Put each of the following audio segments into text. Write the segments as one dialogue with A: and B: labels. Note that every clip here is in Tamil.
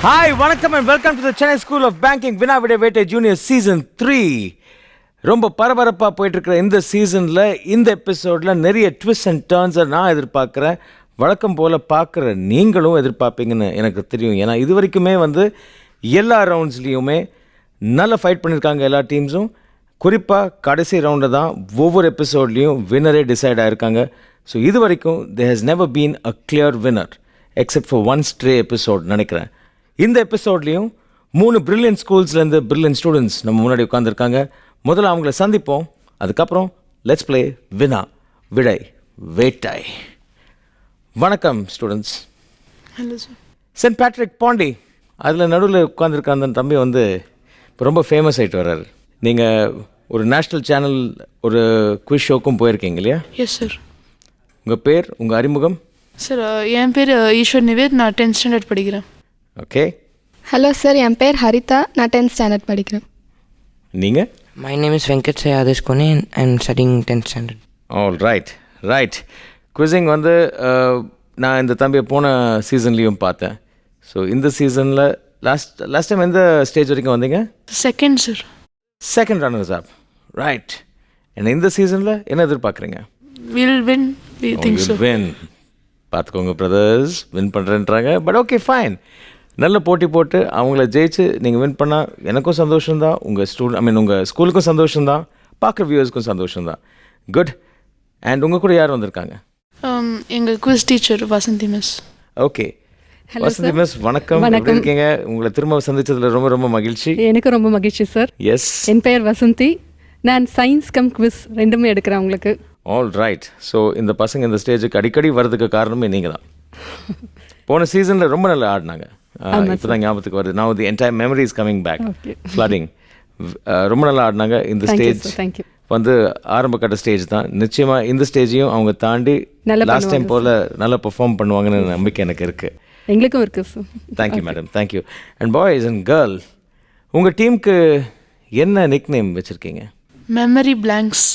A: ஹாய் வணக்கம் and welcome to the Chennai school of banking வினா விட வேட்டை ஜூனியர் சீசன் 3. ரொம்ப பரபரப்பாக போயிட்டுருக்கிற இந்த சீசனில் இந்த எபிசோடில் நிறைய ட்விஸ்ட் அண்ட் டர்ன்ஸை நான் எதிர்பார்க்குறேன். வழக்கம் போல் பார்க்குற நீங்களும் எதிர்பார்ப்பீங்கன்னு எனக்கு தெரியும். ஏன்னா இது வரைக்குமே எல்லா ரவுண்ட்ஸ்லேயுமே நல்ல ஃபைட் பண்ணியிருக்காங்க எல்லா டீம்ஸும். குறிப்பாக கடைசி ரவுண்டில் தான் ஒவ்வொரு எபிசோட்லேயும் வின்னரே டிசைட் ஆகிருக்காங்க. ஸோ இது வரைக்கும் there has never been a clear winner except for one stray episode நினைக்கிறேன். இந்த எபிசோட்லேயும் 3 பிரில்லியன்ட் ஸ்கூல்ஸ்லேருந்து பிரில்லியன்ட் ஸ்டூடெண்ட்ஸ் நம்ம முன்னாடி உட்காந்துருக்காங்க. முதல்ல அவங்கள சந்திப்போம். அதுக்கப்புறம் லெட்ஸ் ப்ளே வினா விடை வேட்டை. வணக்கம் students.
B: Hello sir.
A: Saint Patrick Pondy அதில் நடுவில் உட்காந்துருக்க அந்த தம்பி இப்போ ரொம்ப ஃபேமஸ் ஆகிட்டு வர்றாரு. நீங்கள் ஒரு நேஷ்னல் சேனல் ஒரு குவிஸ் ஷோக்கும் போயிருக்கீங்க இல்லையா?
B: Yes sir.
A: உங்கள் பேர், உங்கள் அறிமுகம்?
B: சார் என் பேர் ஈஸ்வர் நிவேத், நான் 10th ஸ்டாண்டர்ட் படிக்கிறேன்.
A: ஓகே.
C: ஹலோ சார், என் பேர் ஹரிதா, நான் 10th ஸ்டாண்டர்ட் படிக்கிறேன்.
A: நீங்கள்?
D: My name is Venkat Sayadash Kone and I'm studying 10th standard.
A: All right. Quizzing நான் இந்த தம்பியை போன சீசன்லேயும் பார்த்தேன். ஸோ இந்த சீசனில் லாஸ்ட் டைம் எந்த ஸ்டேஜ் வரைக்கும் வந்தீங்க?
B: Second sir.
A: Second runners up. Right. என்ன இந்த சீசனில் என்ன எதிர்பார்க்குறீங்க?
B: Will win, we think so.
A: Win. பார்த்துக்கோங்க பிரதர்ஸ், வின் பண்ணுறேன்றாங்க. But okay fine. நல்ல போட்டி போட்டு அவங்கள ஜெயிச்சு நீங்கள் வின் பண்ணால் எனக்கும் சந்தோஷம்தான், உங்கள் உங்கள் ஸ்கூலுக்கும் சந்தோஷம்தான், பார்க்குற வியூவர்ஸ்க்கும் சந்தோஷம்தான். குட். அண்ட் உங்கள் கூட யார் வந்திருக்காங்க?
B: எங்கள் quiz teacher Vasanthi miss.
A: Okay Vasanthi miss, வணக்கம். எப்படி இருக்கீங்க? உங்களை திரும்ப சந்திச்சதுல ரொம்ப ரொம்ப மகிழ்ச்சி.
E: எனக்கு ரொம்ப மகிழ்ச்சி சார்.
A: எஸ்.
E: என் பெயர் வசந்தி. நான் சயின்ஸ் கம் குவிஸ் ரெண்டுமே எடுக்கிறேன் உங்களுக்கு.
A: All right. ஸோ இந்த பசங்க இந்த ஸ்டேஜுக்கு அடிக்கடி வர்றதுக்கு காரணமே நீங்கள் தான். போன சீசனில் ரொம்ப நல்லா ஆடினாங்க. இப்போ தான் ஞாபகத்துக்கு வருது. நான் entire memory is coming back. Flooding. ரொம்ப நல்லா ஆடினாங்க. இந்த ஸ்டேஜ் ஆரம்ப கட்ட ஸ்டேஜ் தான். நிச்சயமாக இந்த ஸ்டேஜையும் அவங்க தாண்டி லாஸ்ட் டைம் போல் நல்லா பெர்ஃபார்ம் பண்ணுவாங்கன்னு நம்பிக்கை எனக்கு இருக்குது.
E: எங்களுக்கும் இருக்குது sir.
A: Thank you madam, thank you. And boys and girl, உங்கள் டீமுக்கு என்ன நிக் நேம் வச்சுருக்கீங்க?
B: Memory blanks.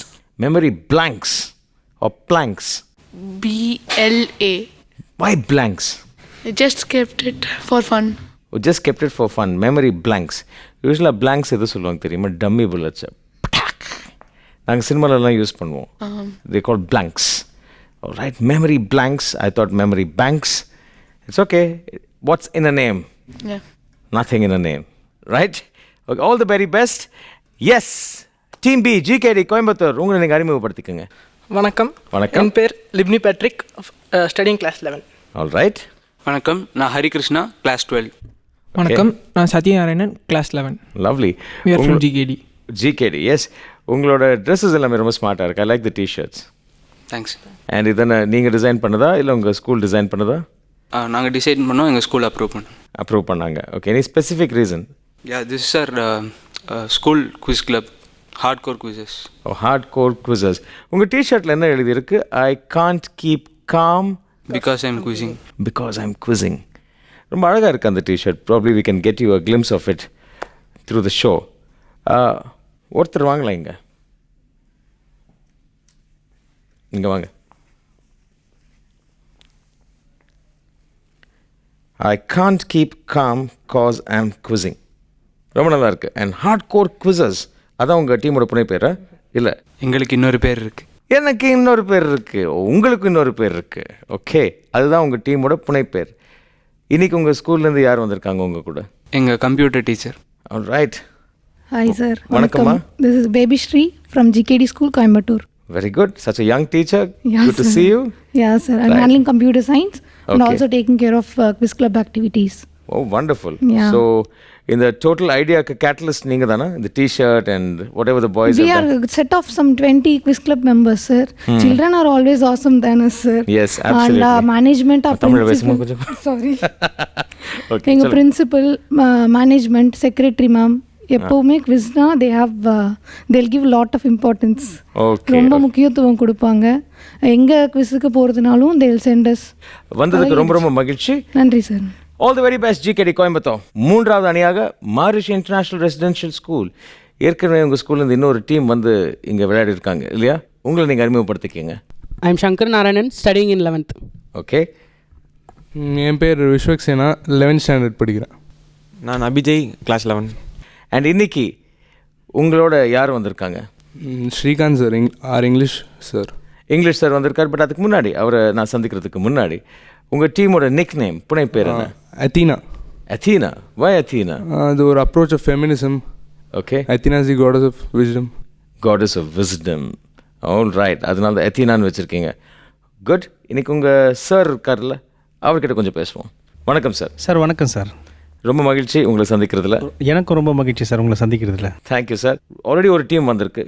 A: Memory blanks are blanks?
B: BLA.
A: Why blanks?
B: I just kept it for fun.
A: Oh, just kept it for fun. Memory blanks. யூஸ்வலாக blanks எது சொல்லுவாங்க தெரியுமா? Dummy bullets. நாங்கள் சினிமாலெலாம் யூஸ் பண்ணுவோம். They call blanks. All right, memory blanks. I thought memory banks. It's okay. What's in a name?
B: Yeah.
A: Nothing in a name. Right? Okay, all the very best. Yes. Team B, GKD, Coimbatore. உங்களை நீங்கள் அறிமுகப்படுத்திக்கோங்க.
F: வணக்கம்.
A: வணக்கம்.
F: என் பேர் Libni Patrick, studying class 11.
A: All right.
G: வணக்கம், நான் ஹரிகிருஷ்ணா, கிளாஸ் 12.
F: வணக்கம், நான் Sathyanarayanan, class 11.
A: Lovely.
F: We are from GKD.
A: GKD, yes. உங்களோட ட்ரெஸ்ஸஸ் எல்லாமே ரொம்ப ஸ்மார்ட்டாக இருக்குது. I like the T-shirts.
G: Thanks.
A: And இதனை நீங்கள் டிசைன் பண்ணதா இல்லை உங்கள் ஸ்கூல் டிசைன் பண்ணதா?
G: நாங்கள் டிசைட் பண்ணோம், எங்கள் ஸ்கூல்
A: அப்ரூவ் பண்ணாங்க. Okay, any specific reason?
G: This is our school quiz club, hard core quizzes.
A: Hard core quizzes. உங்கள் டிஷர்ட்டில் என்ன எழுதியிருக்கு? I can't keep calm
G: because I am quizzing.
A: Because I am quizzing. ரொம்ப அழகாக இருக்குது அந்த T-shirt. Probably we can get you a glimpse of it through the show. ஒருத்தர் வாங்கலாம் இங்கே வாங்க. I can't keep calm cause I am quizzing. ரொம்ப நல்லா இருக்குது. அண்ட் ஹார்ட் கோர் குவிசஸ், அதான் உங்கள் டீமோட புனை பேரா? இல்லை,
G: எங்களுக்கு இன்னொரு பேர் இருக்குது.
A: எனக்கு இன்னொரு பேர் இருக்குது, உங்களுக்கு இன்னொரு பேர் இருக்குது. ஓகே, அதுதான் உங்கள் டீமோட புனை பேர். இன்றைக்கி உங்கள் ஸ்கூல்லேருந்து யார் வந்திருக்காங்க உங்கள் கூட?
G: எங்கள் computer teacher.
A: All right.
H: Hi sir.
A: வணக்கம்மா.
H: This is Baby Shri from GKD School, Coimbatore.
A: Very good. Such a young teacher.
H: Yeah,
A: Good to
H: sir.
A: see you.
H: Yeah sir. I'm
A: Right.
H: handling computer science and
A: Okay.
H: also taking care of quiz club activities.
A: Oh, wonderful.
H: Yeah.
A: So, இந்த total idea catalyst நீங்கள் தானே? The t-shirt and whatever the boys
H: We
A: have
H: are
A: done.
H: a set of some 20 quiz club members sir. Children are always awesome than us sir.
A: Yes, absolutely.
H: And management of
A: Tamil பேசுமா கொஞ்சம்?
H: Sorry.
A: Okay.
H: எங்கள்
A: சொல்லுங்க.
H: பிரின்சிபல், மேனேஜ்மெண்ட், செக்ரட்டரி மேம் எப்போவுமே குவிஸ்னா they'll give lot of importance.
A: Okay.
H: ரொம்ப முக்கியத்துவம் கொடுப்பாங்க. எங்கே குவிஸுக்கு போகிறதுனாலும் they'll send us.
A: வந்ததுக்கு ரொம்ப ரொம்ப மகிழ்ச்சி.
H: நன்றி sir.
A: All the very best GKD Coimbatore. மூன்றாவது அணியாக மாரிஷி இன்டர்நேஷ்னல் ரெசிடென்ஷியல் ஸ்கூல். ஏற்கனவே உங்கள் ஸ்கூல்லேருந்து இன்னொரு டீம் இங்கே விளையாடி இருக்காங்க இல்லையா? உங்களை நீங்கள் அறிமுகப்படுத்திக்கங்க.
I: I am Shankar Narayanan, studying in 11th.
A: Okay.
J: என் பேர் விஸ்வக்சேனா, 11th ஸ்டாண்டர்ட் படிக்கிறேன்.
I: நான் அபிஜய் கிளாஸ் 11.
A: அண்ட் இன்னைக்கு உங்களோட யார் வந்திருக்காங்க?
J: Srikanth sir, R English sir.
A: English sir வந்திருக்கார். பட் அதுக்கு முன்னாடி அவரை நான் சந்திக்கிறதுக்கு முன்னாடி உங்கள் டீமோட நிக் நேம், புனை பேர் என்ன?
J: அத்தீனா.
A: அத்தீனா. வை அத்தீனா?
J: அது ஒரு approach of feminism.
A: Okay.
J: Athena is the goddess of wisdom.
A: Goddess of wisdom. All right. அதனால தான் அத்தீனான்னு வச்சுருக்கீங்க. குட். இன்னைக்கு உங்கள் சார் இருக்கார்ல, அவர்கிட்ட கொஞ்சம் பேசுவோம். வணக்கம் சார்.
K: சார் வணக்கம் சார்.
A: ரொம்ப மகிழ்ச்சி உங்களை சந்திக்கிறதுல.
K: எனக்கும் ரொம்ப மகிழ்ச்சி சார் உங்களை சந்திக்கிறதுல.
A: Thank you sir. ஆல்ரெடி ஒரு டீம் வந்திருக்கு.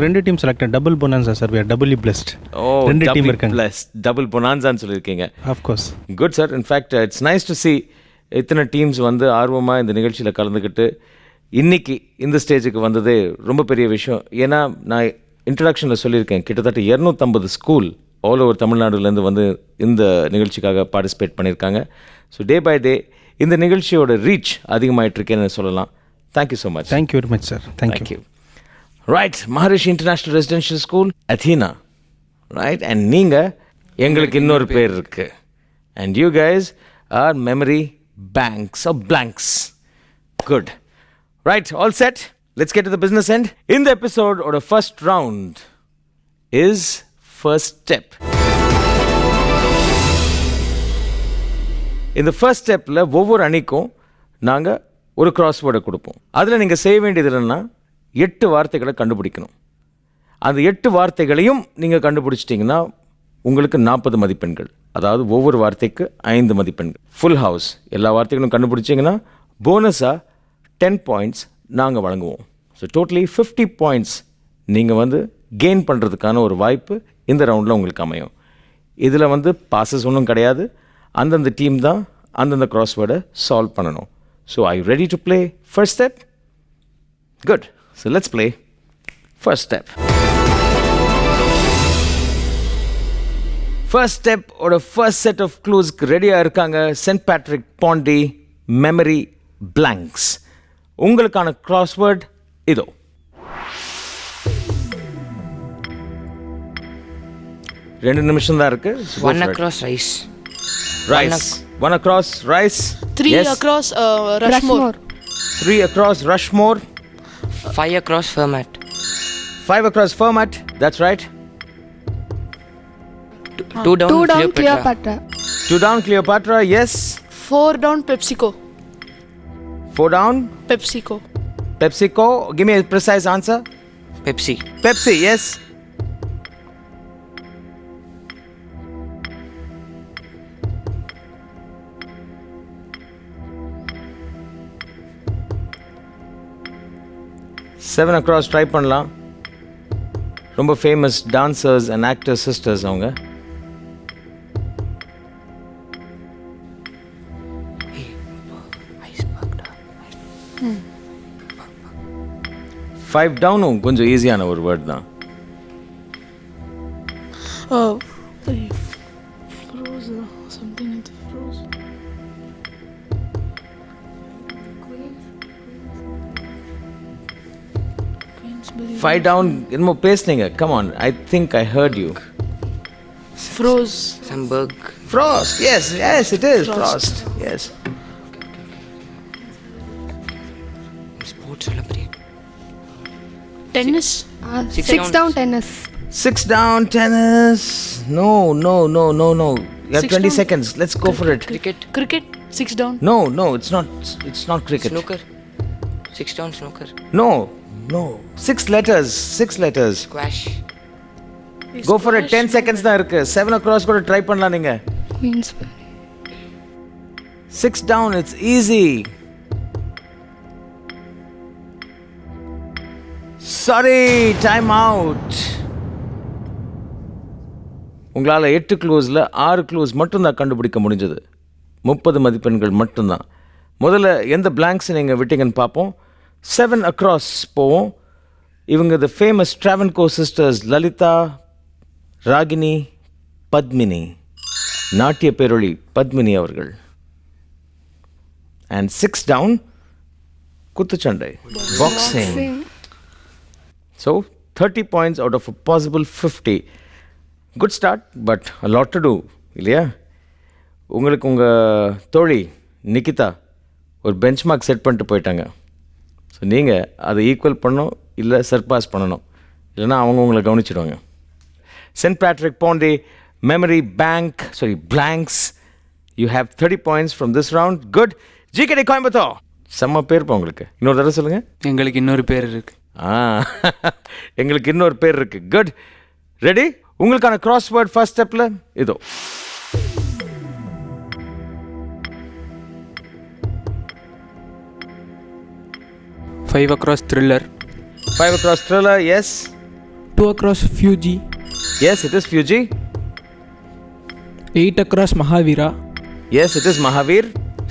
K: ரெண்டு team selected. Double bonanza sir. we are doubly blessed. ரெண்டு டீம் இருக்காங்க.
A: டபுள் பொனான்சான்னு சொல்லியிருக்கீங்க.
K: Of course.
A: Good sir. In fact it's nice to see இத்தனை டீம்ஸ் வந்து ஆர்வமாக இந்த நிகழ்ச்சியில் கலந்துக்கிட்டு இன்றைக்கி இந்த ஸ்டேஜுக்கு வந்ததே ரொம்ப பெரிய விஷயம். ஏன்னா நான் இன்ட்ரடக்ஷனில் சொல்லியிருக்கேன், கிட்டத்தட்ட 250 ஸ்கூல் ஆல் ஓவர் தமிழ்நாடுலேருந்து வந்து இந்த நிகழ்ச்சிக்காக பார்ட்டிசிபேட் பண்ணியிருக்காங்க. ஸோ டே பை டே இந்த நிகழ்ச்சியோட ரீச் அதிகமாகிட்டுருக்கேன்னு சொல்லலாம். Thank you so much.
K: Thank you very much sir. Thank you.
A: Right. Maharishi international residential school Athena. Right. And நீங்கள், எங்களுக்கு இன்னொரு பேர் இருக்குது. And you guys are memory banks of blanks. Good. Right. All set. Let's get to the business end. இந்த எபிசோடோட first round is first step. இந்த ஃபர்ஸ்ட் ஸ்டெப்பில் ஒவ்வொரு அணிக்கும் நாங்கள் ஒரு கிராஸ்வேர்டை கொடுப்போம். அதில் நீங்கள் செய்ய வேண்டியது என்னென்னா 8 வார்த்தைகளை கண்டுபிடிக்கணும். அந்த 8 வார்த்தைகளையும் நீங்கள் கண்டுபிடிச்சிட்டிங்கன்னா உங்களுக்கு 40 மதிப்பெண்கள். அதாவது ஒவ்வொரு வார்த்தைக்கு 5 மதிப்பெண்கள். Full house. எல்லா வார்த்தைகளும் கண்டுபிடிச்சிங்கன்னா போனஸாக 10 பாயிண்ட்ஸ் நாங்கள் வழங்குவோம். ஸோ டோட்டலி 50 பாயிண்ட்ஸ் நீங்கள் வந்து கெயின் பண்ணுறதுக்கான ஒரு வாய்ப்பு இந்த ரவுண்டில் உங்களுக்கு அமையும். இதில் வந்து பாசஸ் ஒன்றும் கிடையாது. அந்தந்த டீம் தான் அந்தந்த கிராஸ்வேர்டை சால்வ் பண்ணணும். So I you ready to play first step? Good. So let's play first step. First step ஓட ஃபர்ஸ்ட் செட் ஆஃப் க்ளூஸ்க்கு ரெடியாக இருக்காங்க Saint Patrick Pondy memory blanks. உங்களுக்கான கிராஸ்வேர்ட் இதோ. ரெண்டு நிமிஷம் தான் இருக்கு.
D: One across rice.
A: Rice. One across rice.
B: 3 across Rushmore.
A: 3 across Rushmore.
D: 5 across Fermat.
A: 5 across Fermat. That's right.
D: 2 down
C: 2 down
D: Cleopatra.
C: Cleopatra.
A: 2 down Cleopatra. Yes.
B: 4 down PepsiCo.
A: 4 down
B: PepsiCo.
A: PepsiCo. Give me a precise answer.
D: Pepsi.
A: Pepsi. Yes. Seven across try பண்ணலாம். ரொம்ப famous dancers and actors sisters அவங்க. ஃபைவ் டவுனும் கொஞ்சம் ஈஸியான ஒரு வேர்ட் தான்.
B: Froze. Something with froze.
A: Five down என்னமோ பேசுனீங்க. Come on. I think I heard you.
B: Froze.
D: Some bug.
A: Frost. Yes, yes, it is Frost. Yes.
D: Sports Olympiad.
B: Tennis.
C: 6 down tennis.
A: 6 down tennis. No. You have
B: 6
A: 20
B: down.
A: seconds. Let's go for it.
B: Cricket. 6 down.
A: No, it's not. It's not cricket.
D: Snooker. 6 down snooker.
A: No. 6 letters. 6 letters.
D: Squash.
A: Go for it. 10 seconds தான் இருக்கு. 7 across கூட ட்ரை பண்ணலாம் நீங்க.
C: Queensbury.
A: 6 down. It's easy. Sorry, time out. உங்களால் 8 க்ளூஸில் 6 க்ளூஸ் மட்டும்தான் கண்டுபிடிக்க முடிஞ்சது. 30 மதிப்பெண்கள் மட்டும்தான். முதல்ல எந்த பிளாங்க்ஸ் நீங்கள் விட்டீங்கன்னு பார்ப்போம். 7 across போவோம். இவங்க the famous Travancore sisters Lalitha, Ragini, Padmini, நாட்டிய பேரொளி பத்மினி அவர்கள். அண்ட் 6 down குத்துச்சண்டை, boxing. So 30 points out of a possible 50. Good start, but a lot to do இல்லையா? உங்களுக்கு உங்கள் தோழி நிகிதா ஒரு பெஞ்ச் மார்க் செட் பண்ணிட்டு போயிட்டாங்க. ஸோ நீங்கள் அதை ஈக்குவல் பண்ணணும், இல்லை சர்பாஸ் பண்ணணும், இல்லைன்னா அவங்க உங்களை கவனிச்சிடுவாங்க. Saint Patrick Pondy memory blanks. You have 30 points from this round. Good. GKD Coimbatore செம்ம பேர் இப்போ உங்களுக்கு. இன்னொரு தடவை சொல்லுங்கள்.
G: எங்களுக்கு இன்னொரு பேர் இருக்குது.
A: எங்களுக்கு இன்னொரு பேர் இருக்குது. குட். ரெடி? உங்களுக்கான கிராஸ்வேர்ட் ஃபர்ஸ்ட் ஸ்டெப்பில் இதோ.
G: Five across thriller.
A: 5 across thriller, yes.
F: 2 across Fuji.
A: Yes, it is Fuji.
F: 8 across Mahavira.
A: Yes, it is Mahavir.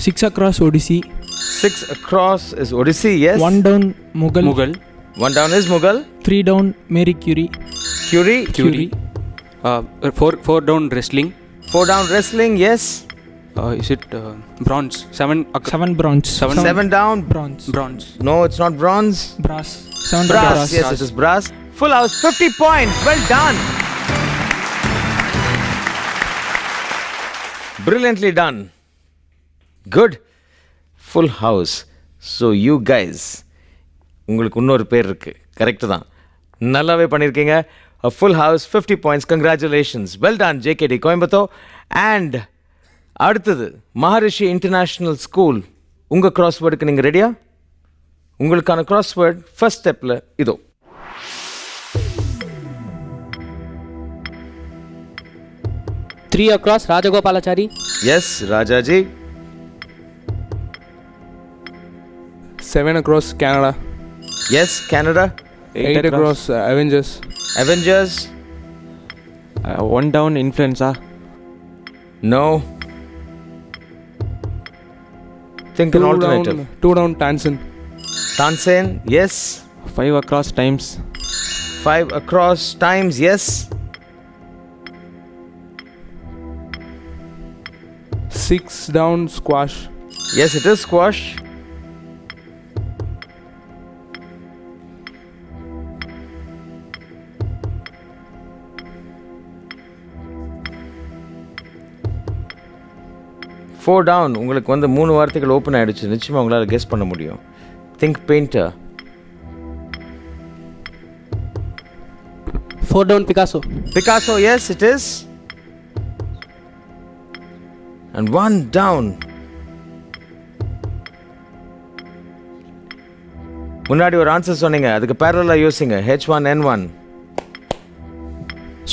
F: 6 across Odyssey.
A: 6 across is Odyssey, yes.
F: 1 down Mughal.
A: 1 down is Mughal.
F: 3 down Mary Curie.
A: Curie.
G: 4 down wrestling.
A: 4 down wrestling, yes.
G: Is it bronze? 7
F: bronze.
A: 7 down.
F: Bronze.
A: No, it's not bronze.
F: Brass. 7
A: Brass. Yes, it is brass. Full house, 50 points. Well done. Brilliantly done. Good. Full house. So you guys, உங்களுக்கு இன்னொரு பேர் இருக்கு. கரெக்ட் தான். நல்லாவே பண்ணியிருக்கீங்க. A full house, 50 points. Congratulations. Well done, JKD Coimbatore. And அடுத்தது மகரிஷி இன்டர்நேஷ்னல் ஸ்கூல். உங்கள் கிராஸ்வேர்டுக்கு நீங்கள் ரெடியா? உங்களுக்கான கிராஸ்வேர்ட் ஃபர்ஸ்ட் ஸ்டெப்பில் இதோ.
I: Three across Rajagopalachari.
A: Yes Rajaji.
J: 7 across Canada.
A: Yes Canada.
J: 8 across Avengers.
A: Avengers.
I: 1 down Influenza.
A: No. Think an alternative.
J: 2 down Tansen.
A: Tansen, yes.
I: 5 across Times.
A: 5 across Times, yes.
J: 6 down Squash.
A: Yes, it is Squash. Four down. உங்களுக்கு வந்து 3 வார்த்தைகள் ஓப்பன் ஆயிடுச்சு. நிச்சயமாக உங்களால் கெஸ் பண்ண முடியும். Think painter.
I: 4 down Picasso.
A: Picasso, yes, it is. And 1 down. முன்னாடி ஒரு ஆன்சர் சொன்னீங்க, அதுக்கு பேரலா யோசிங்க. H1N1.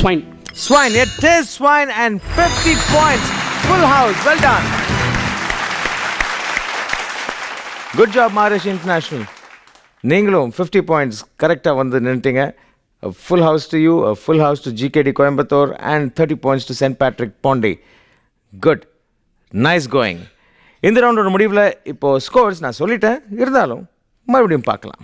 I: Swine.
A: Swine, it is swine and 50 points. Full house, well done. Good job, Maharishi International. நீங்களும் 50 points கரெக்டாக வந்து நின்றுட்டீங்க. A full house to you, a full house to GKD Coimbatore and 30 points to St. Patrick Pondi. Good. Nice going. இந்த ரவுண்டோட முடிவில் இப்போது ஸ்கோர்ஸ் நான் சொல்லிட்டேன், இருந்தாலும் மறுபடியும் பார்க்கலாம்.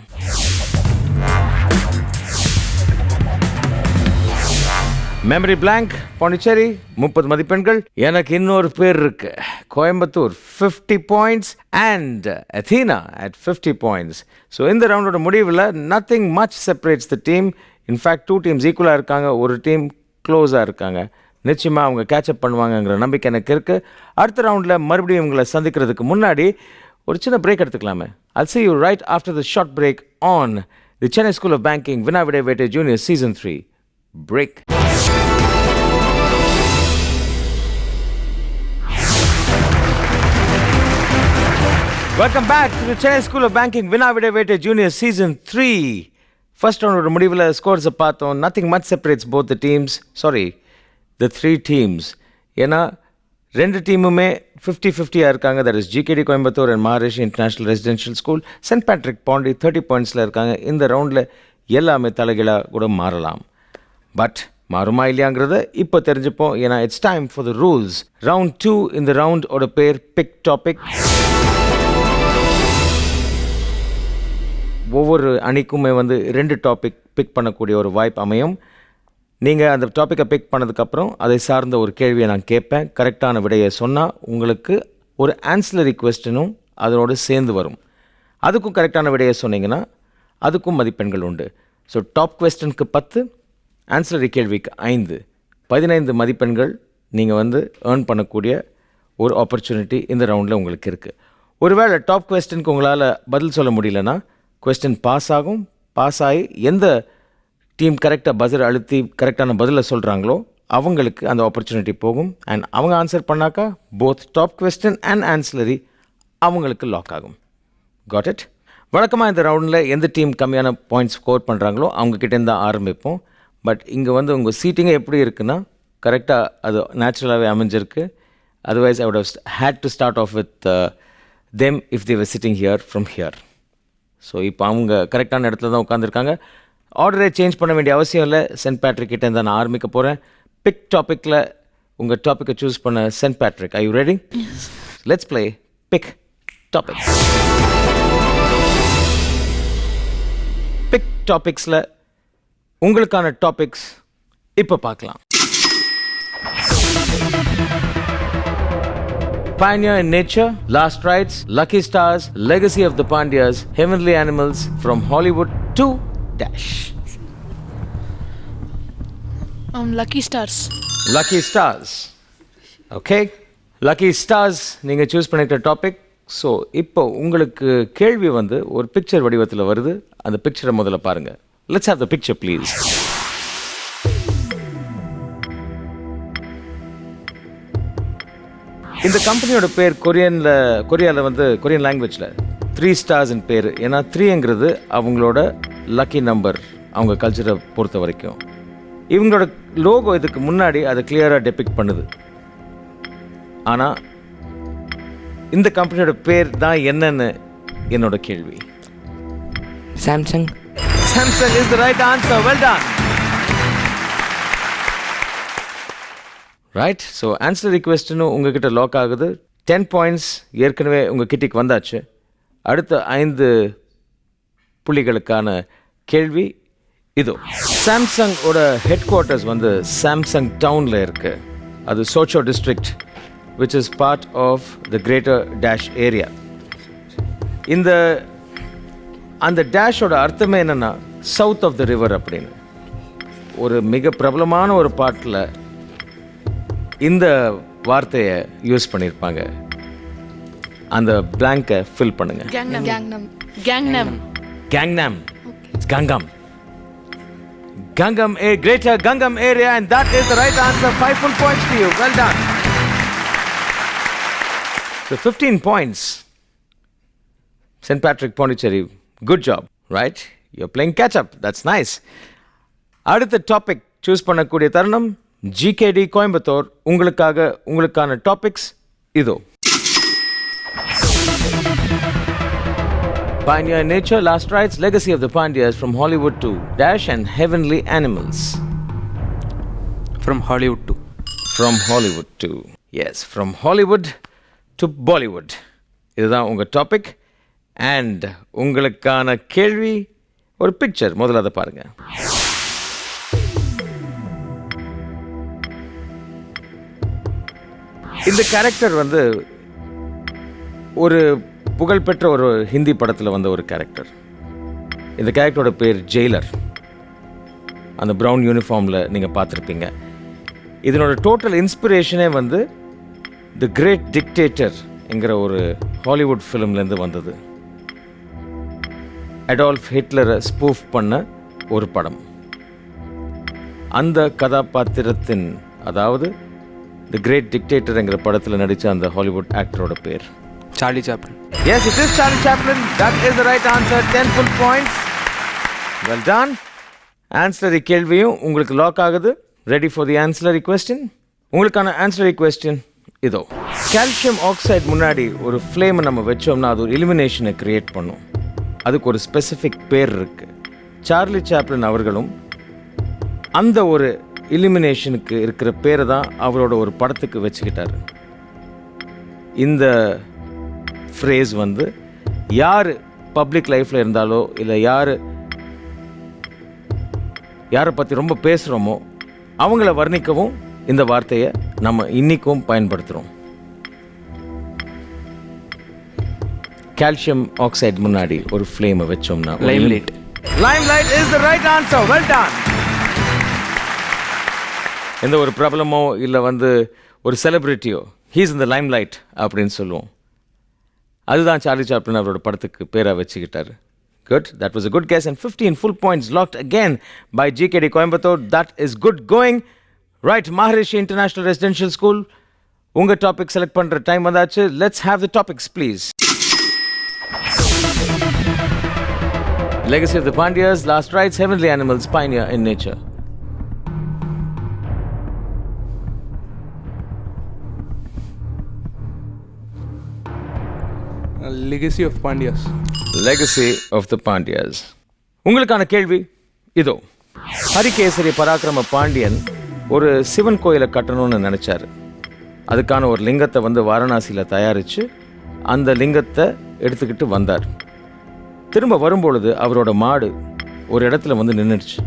A: மெமரி பிளாங்க் பாண்டிச்சேரி 30 மதிப்பெண்கள். எனக்கு இன்னொரு பேர் இருக்கு, Coimbatore 50 points and Athena at 50 points. So இந்த ரவுண்டோட முடிவில் nothing much separates the team. In fact 2 teams ஈக்குவலாக இருக்காங்க, ஒரு டீம் க்ளோஸாக இருக்காங்க. நிச்சயமாக அவங்க கேட்சப் பண்ணுவாங்கங்கிற நம்பிக்கை எனக்கு இருக்குது. அடுத்த ரவுண்டில் மறுபடியும் உங்களை சந்திக்கிறதுக்கு முன்னாடி ஒரு சின்ன break எடுத்துக்கலாமே. I'll see you right after the short break on the Chennai School of Banking Vinavide Vete Junior Season 3. Break. Welcome back to the Chennai School of Banking Vinavide Vete Junior Season 3. First round முடிவில் scores பார்த்தோம். Nothing much separates both the teams. Sorry, the 3 teams. ஏன்னா 2 டீமுமே 50-50 இருக்காங்க. That is GKD Coimbatore and Maharishi International Residential School. St. Patrick Pondi 30 pointsல இருக்காங்க. இந்த ரவுண்டில் எல்லாமே தலைகீழாக கூட மாறலாம். பட் மாறுமா இல்லையாங்கிறத இப்போ தெரிஞ்சுப்போம். ஏன்னா it's time for the rules. Round 2. இந்த ரவுண்டோட பேர் பிக் டாபிக். ஒவ்வொரு அணிக்குமே வந்து 2 டாபிக் பிக் பண்ணக்கூடிய ஒரு வாய்ப்பு அமையும். நீங்கள் அந்த டாப்பிக்கை பிக் பண்ணதுக்கப்புறம் அதை சார்ந்த ஒரு கேள்வியை நான் கேட்பேன். கரெக்டான விடையை சொன்னால் உங்களுக்கு ஒரு ஆன்சலரி கொஸ்டினும் அதனோடு சேர்ந்து வரும். அதுக்கும் கரெக்டான விடையை சொன்னீங்கன்னா அதுக்கும் மதிப்பெண்கள் உண்டு. ஸோ டாப் கொஸ்டினுக்கு 10, ஆன்சலரி கேள்விக்கு 5, 15 மதிப்பெண்கள் நீங்கள் வந்து ஏர்ன் பண்ணக்கூடிய ஒரு ஆப்பர்ச்சுனிட்டி இந்த ரவுண்டில் உங்களுக்கு இருக்குது. ஒருவேளை டாப் கொஸ்டினுக்கு உங்களால் பதில் சொல்ல முடியலன்னா கொஸ்டின் பாஸ் ஆகும். பாஸ் ஆகி எந்த டீம் கரெக்டாக பஸர் அழுத்தி கரெக்டான பதிலை சொல்கிறாங்களோ அவங்களுக்கு அந்த ஆப்பர்ச்சுனிட்டி போகும். அண்ட் அவங்க ஆன்சர் பண்ணாக்கா both top question and ancillary அவங்களுக்கு லாக் ஆகும். Got it? வழக்கமாக இந்த ரவுண்டில் எந்த டீம் கம்மியான பாயிண்ட்ஸ் ஸ்கோர் பண்ணுறாங்களோ அவங்கக்கிட்டேருந்து தான் ஆரம்பிப்போம். பட் இங்கே வந்து உங்கள் சீட்டிங்கே எப்படி இருக்குன்னா கரெக்டாக அது நேச்சுரலாகவே அமைஞ்சிருக்கு. Otherwise I would have had to start off with them if they were sitting here from here. So இப்போ அவங்க கரெக்டான இடத்துல தான் உட்காந்துருக்காங்க. ஆர்டரை சேஞ்ச் பண்ண வேண்டிய அவசியம் இல்லை. சென்ட் பேட்ரிக் கிட்டே தான் நான் ஆரம்பிக்க போகிறேன். பிக் டாப்பிக்கில் உங்கள் டாப்பிக்கை சூஸ் பண்ண Saint Patrick. I you ready? Let's play pick topic. Pick டாபிக்ஸில் உங்களுக்கான டாபிக்ஸ் இப்போ பார்க்கலாம். Pioneer in Nature, Last Rites, Lucky Stars, Legacy of the Pandyas, Heavenly Animals, From Hollywood to Dash.
B: Lucky Stars.
A: Lucky Stars. Okay. Lucky Stars நீங்கள் சூஸ் பண்ணிக்கிற டாபிக். ஸோ இப்போ உங்களுக்கு கேள்வி வந்து ஒரு பிக்சர் வடிவத்தில் வருது. அந்த பிக்சரை முதல்ல பாருங்கள். Let's have the picture please. இந்த கம்பெனியோட பேர் கொரியாவில் வந்து கொரியன் லாங்குவேஜில் 3 ஸ்டார்ஸ்ன்னு பேர். ஏன்னா 3ங்கிறது அவங்களோட லக்கி நம்பர் அவங்க கல்ச்சரை பொறுத்த வரைக்கும். இவங்களோட லோகோ இதுக்கு முன்னாடி அதை கிளியராக டெபிக்ட் பண்ணுது. ஆனால் இந்த கம்பெனியோட பேர் தான் என்னன்னு என்னோட கேள்வி.
D: Samsung.
A: Samsung is the right answer. Well done. Right. So answer ரிக்வெஸ்ட்னும் உங்ககிட்ட லாக் ஆகுது. 10 பாயிண்ட்ஸ் ஏற்கனவே உங்கள் கிட்டிக்கு வந்தாச்சு. அடுத்த 5 புள்ளிகளுக்கான கேள்வி இதோ. சாம்சங்கோட ஹெட் குவார்ட்டர்ஸ் வந்து சாம்சங் டவுனில் இருக்குது. அது Seocho district which is part of the greater dash area. அந்த டேஷோட அர்த்தமே என்னென்னா சவுத் ஆஃப் த ரிவர் அப்படின்னு. ஒரு மிக பிரபலமான ஒரு பாட்டில் இந்த வார்த்தையை யூஸ் பண்ணியிருப்பாங்க. அந்த பிளாங்கை ஃபில் பண்ணுங்க.
B: Gangnam.
C: Gangnam.
B: Gangnam.
A: Gangnam. It's Gangnam. Gangnam, a greater Gangnam area, and that is the right answer. 5 full points to you. Well done. So 15 points. St. Patrick Pondicherry, good job, right? You're playing catch up. That's nice. அடுத்த டாபிக் சூஸ் பண்ணக்கூடிய தருணம். ஜிகேடி கோயம்புத்தூர் உங்களுக்கான டாபிக்ஸ் இதோ. Pioneer in Nature, Last Rites, Legacy of the Pandyas, From Hollywood to Dash, and Heavenly Animals.
G: From Hollywood to.
A: From Hollywood to. Yes, from Hollywood to Bollywood. இதுதான் உங்கள் டாபிக். அண்ட் உங்களுக்கான கேள்வி ஒரு பிக்சர். முதல்ல அதை பாருங்கள். இந்த கேரக்டர் வந்து ஒரு புகழ்பெற்ற ஒரு ஹிந்தி படத்தில் வந்த ஒரு கேரக்டர். இந்த கேரக்டரோட பேர் ஜெயிலர். அந்த ப்ரௌன் யூனிஃபார்மில் நீங்கள் பார்த்துருப்பீங்க. இதனோட டோட்டல் இன்ஸ்பிரேஷனே வந்து தி கிரேட் டிக்டேட்டர் என்கிற ஒரு ஹாலிவுட் ஃபிலிம்லேருந்து வந்தது. அடால்ஃப் ஹிட்லரை ஸ்பூஃப் பண்ண ஒரு படம். அந்த கதாபாத்திரத்தின், அதாவது தி கிரேட் டிக்டேட்டர் என்கிற படத்தில் நடித்த அந்த ஹாலிவுட் ஆக்டரோட பேர்
G: Charlie Chaplin.
A: Yes, it is Charlie Chaplin. That is the right answer. 10 full points. Well done. Ancillary கேள்வியும் உங்களுக்கு லாக் ஆகுது. Ready for the ancillary question? உங்களுக்கான ancillary question இதோ. கால்சியம் ஆக்சைடு முன்னாடி ஒரு ஃப்ளேமை நம்ம வச்சோம்னா அது ஒரு இலுமினேஷனை கிரியேட் பண்ணும். அதுக்கு ஒரு ஸ்பெசிஃபிக் பேர் இருக்கு. சார்லி சாப்ளின் அவர்களும் அந்த ஒரு இலுமினேஷனுக்கு இருக்கிற பேரை தான் அவரோட ஒரு படத்துக்கு வச்சுக்கிட்டாரு. இந்த ஃப்ரேஸ் வந்து யார் பப்ளிக் லைஃப்பில் இருந்தாலோ இல்லை யாரை பற்றி ரொம்ப பேசுகிறோமோ அவங்கள வர்ணிக்கவும் இந்த வார்த்தையை நம்ம இன்னிக்கும் பயன்படுத்துகிறோம். கால்சியம் ஆக்சைடு முன்னாடி ஒரு ஃப்ளேமை வச்சோம்னா
G: Limelight.
A: Limelight is the right answer. Well done. எந்த ஒரு பிரபலமோ இல்லை வந்து ஒரு செலிப்ரிட்டியோ ஹீஸ் இன் த லைம்லைட் அப்படின்னு சொல்லுவோம். அதுதான் சார்லி சாப்ளின் அவரோட படத்துக்கு பேராக வச்சுக்கிட்டாரு. Good. That was a good guess. And 15 full points locked again by GKD Coimbatore. That is good going. Right, Maharishi International Residential School. Unga topic select பண்ற டைம் வந்தாச்சு. Let's have the topics, please. Legacy of the Pandyas, Last Rites, Heavenly Animals, Pioneer in Nature.
J: Legacy of Pandyas.
A: Legacy of the Pandyas. உங்களுக்கான கேள்வி இதோ. ஹரிகேசரி பராக்கிரம பாண்டியன் ஒரு சிவன் கோயிலை கட்டணும்னு நினைச்சாரு. அதுக்கான ஒரு லிங்கத்தை வாரணாசியில் தயாரித்து அந்த லிங்கத்தை எடுத்துக்கிட்டு வந்தார். திரும்ப வரும்பொழுது அவரோட மாடு ஒரு இடத்துல நின்றுடுச்சு.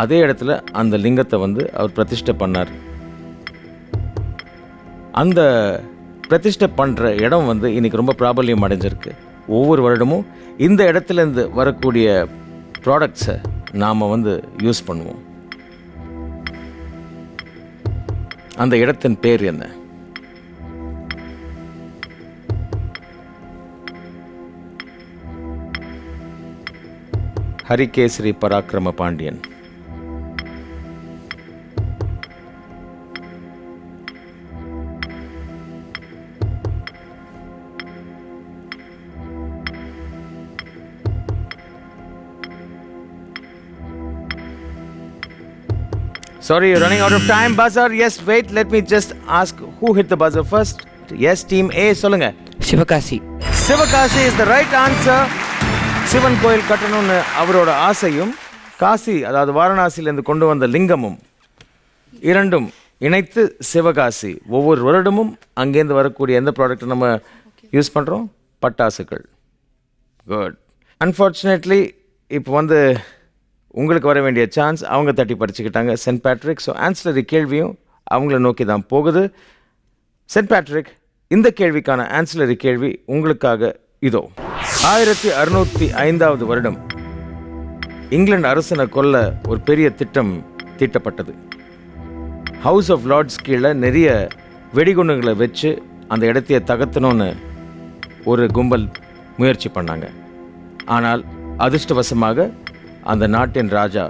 A: அதே இடத்துல அந்த லிங்கத்தை அவர் பிரதிஷ்டை பண்ணார். அந்த பிரதிஷ்டை பண்ணுற இடம் இன்னைக்கு ரொம்ப பிராபல்யம் அடைஞ்சிருக்கு. ஒவ்வொரு வருடமும் இந்த இடத்துலேருந்து வரக்கூடிய ப்ராடக்ட்ஸை நாம் யூஸ் பண்ணுவோம். அந்த இடத்தின் பேர் என்ன? ஹரிகேசரி பராக்கிரம Pandian. Sorry, you're running out of time. Buzzer, yes, wait, let me just ask who hit the buzzer first. Yes, team A, சொல்லுங்க.
D: Sivakasi.
A: Sivakasi is the right answer. Sivan கோயில் கட்டணும்னு அவரோட ஆசையும் காசி அதாவது வாரணாசியிலேருந்து கொண்டு வந்த லிங்கமும் இரண்டும் இணைத்து சிவகாசி. ஒவ்வொரு வருடமும் அங்கேருந்து வரக்கூடிய எந்த ப்ராடக்ட்டை நம்ம யூஸ் பண்ணுறோம்? பட்டாசுகள். குட். அன்ஃபார்ச்சுனேட்லி இப்போ உங்களுக்கு வர வேண்டிய சான்ஸ் அவங்க தட்டி பறிச்சுக்கிட்டாங்க, சென்ட் பேட்ரிக். ஸோ ஆன்சலரி கேள்வியும் அவங்கள நோக்கி தான் போகுது. சென்ட் பேட்ரிக், இந்த கேள்விக்கான ஆன்சலரி கேள்வி உங்களுக்காக இதோ. 1605 வருடம் இங்கிலாந்து அரசனை கொல்ல ஒரு பெரிய திட்டம் தீட்டப்பட்டது. ஹவுஸ் ஆஃப் லார்ட்ஸ் கீழே நிறைய வெடிகுண்டுகளை வச்சு அந்த இடத்தையே தகர்த்தணும்னு ஒரு கும்பல் முயற்சி பண்ணாங்க. ஆனால் அதிர்ஷ்டவசமாக அந்த நாட்டின் ராஜா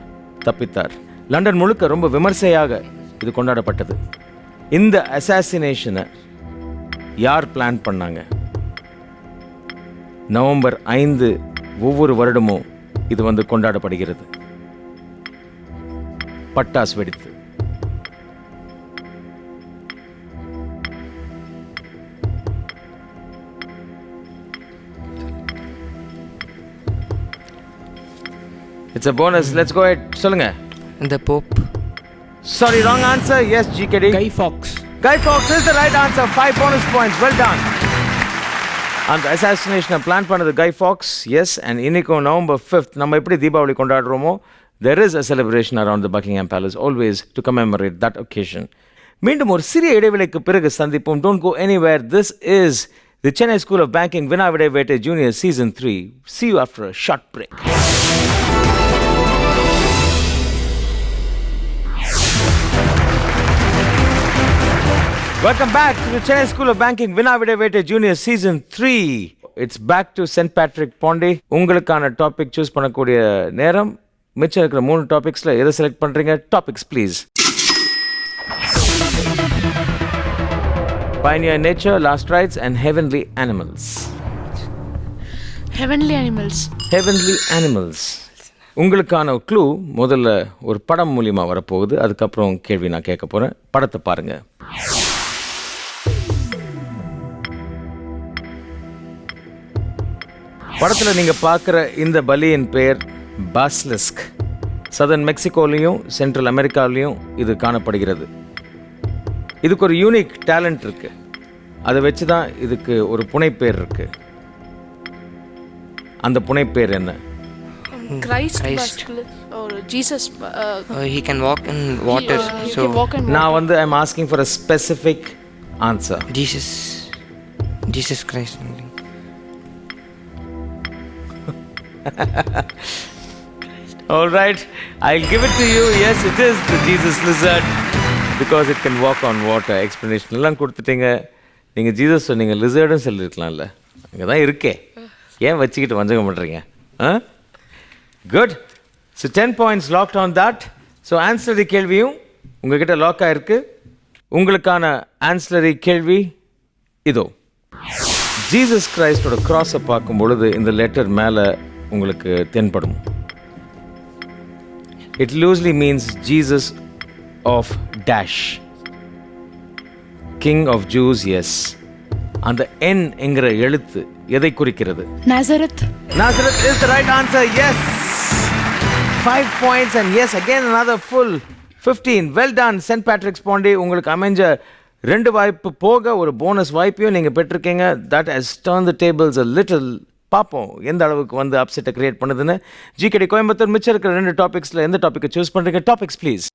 A: தப்பித்தார். லண்டன் முழுக்க ரொம்ப விமர்சையாக இது கொண்டாடப்பட்டது. இந்த அசாசினேஷனை யார் பிளான் பண்ணாங்க? நவம்பர் 5 ஒவ்வொரு வருடமும் இது கொண்டாடப்படுகிறது. பட்டாசு வெடித்து. It's a bonus. Let's go ahead. சொல்லுங்க.
D: The Pope.
A: Sorry, wrong answer. Yes, GKD.
F: Guy Fawkes.
A: Guy Fawkes is the right answer. 5 bonus points. Well done. அந்த அசாசினேஷனை பிளான் பண்ணது கை ஃபாக்ஸ். எஸ், அண்ட் இன்னைக்கும் நவம்பர் 5 நம்ம எப்படி Deepavali கொண்டாடுறோமோ, there is a celebration around the Buckingham Palace always to commemorate that occasion. மீண்டும் ஒரு சிறிய இடைவேளைக்கு பிறகு சந்திப்போம். Don't go anywhere. This is the Chennai School of Banking Vinavide Vete Junior Season 3. See you after a short break. Welcome back to the Chennai School of Banking Vinavide Vete Junior Season 3. It's back to St. Patrick Pondy. உங்களுக்கான டாபிக் சூஸ் பண்ணக்கூடிய நேரம். மிச்சம் இருக்கிற 3 டாபிக்ஸில் எதை செலக்ட் பண்ணுறீங்க? Topics please. Pioneer Nature, Last Rites and Heavenly Animals.
B: Heavenly Animals.
A: Heavenly Animals. உங்களுக்கான க்ளூ முதல்ல ஒரு படம் மூலியமாக வரப்போகுது. அதுக்கப்புறம் கேள்வி நான் கேட்க போகிறேன். படத்தை பாருங்கள். படத்தில் நீங்கள் பார்க்குற இந்த பலியின் பெயர் பாஸ்லிஸ்க். சதர்ன் மெக்சிகோலையும் சென்ட்ரல் அமெரிக்காவிலையும் இது காணப்படுகிறது. இதுக்கு ஒரு யூனிக் டேலண்ட் இருக்கு. அதை வச்சு தான் இதுக்கு ஒரு புனைப்பேர் இருக்கு. அந்த புனைப்பேர் என்ன?
B: Christ. Or Jesus.
D: He can walk in water.
B: He
D: So
B: can walk in
A: நான் I'm asking for a specific answer.
D: Jesus Christ.
A: All right, I'll give it to you. Yes, it is the Jesus lizard because it can walk on water. Explanation எல்லாம் கொடுத்துட்டீங்க. நீங்கள் ஜீசஸ் சொன்னீங்க, லிசர்டும் சொல்லியிருக்கலாம்ல. அங்கே தான் இருக்கே, ஏன் வச்சுக்கிட்டு வஞ்சகம் பண்ணுறீங்க? Good. So 10 points locked on that. So ancillary கேள்வியும் உங்ககிட்ட லாக் ஆகிருக்கு. உங்களுக்கான ஆன்சலரி கேள்வி இதோ. ஜீசஸ் கிரைஸ்டோட கிராஸை பார்க்கும் பொழுது இந்த லெட்டர் மேலே உங்களுக்கு தென்படும். It loosely means Jesus of dash, king of Jews. Yes, அந்த என் என்கிற எழுத்து எதை குறிக்கிறது?
B: Nazareth.
A: Nazareth is the right answer. Yes. 5 points and yes, again another full 15. Well done, St. Patrick's Pondy. உங்களுக்கு அமைஞ்ச 2 வாய்ப்பு போக ஒரு போனஸ் வாய்ப்பையும் நீங்கள் பெற்றிருக்கீங்க. That has turned the tables a little. பார்ப்போம் எந்த அளவுக்கு வந்து அப்செட்டை கிரியேட் பண்ணுதுன்னு. ஜிகேடி கோயம்புத்தூர் மிச்சம் இருக்கிற 2 டாபிக்ஸில் எந்த டாப்பிக்கை சூஸ் பண்ணுறீங்க? Topics please.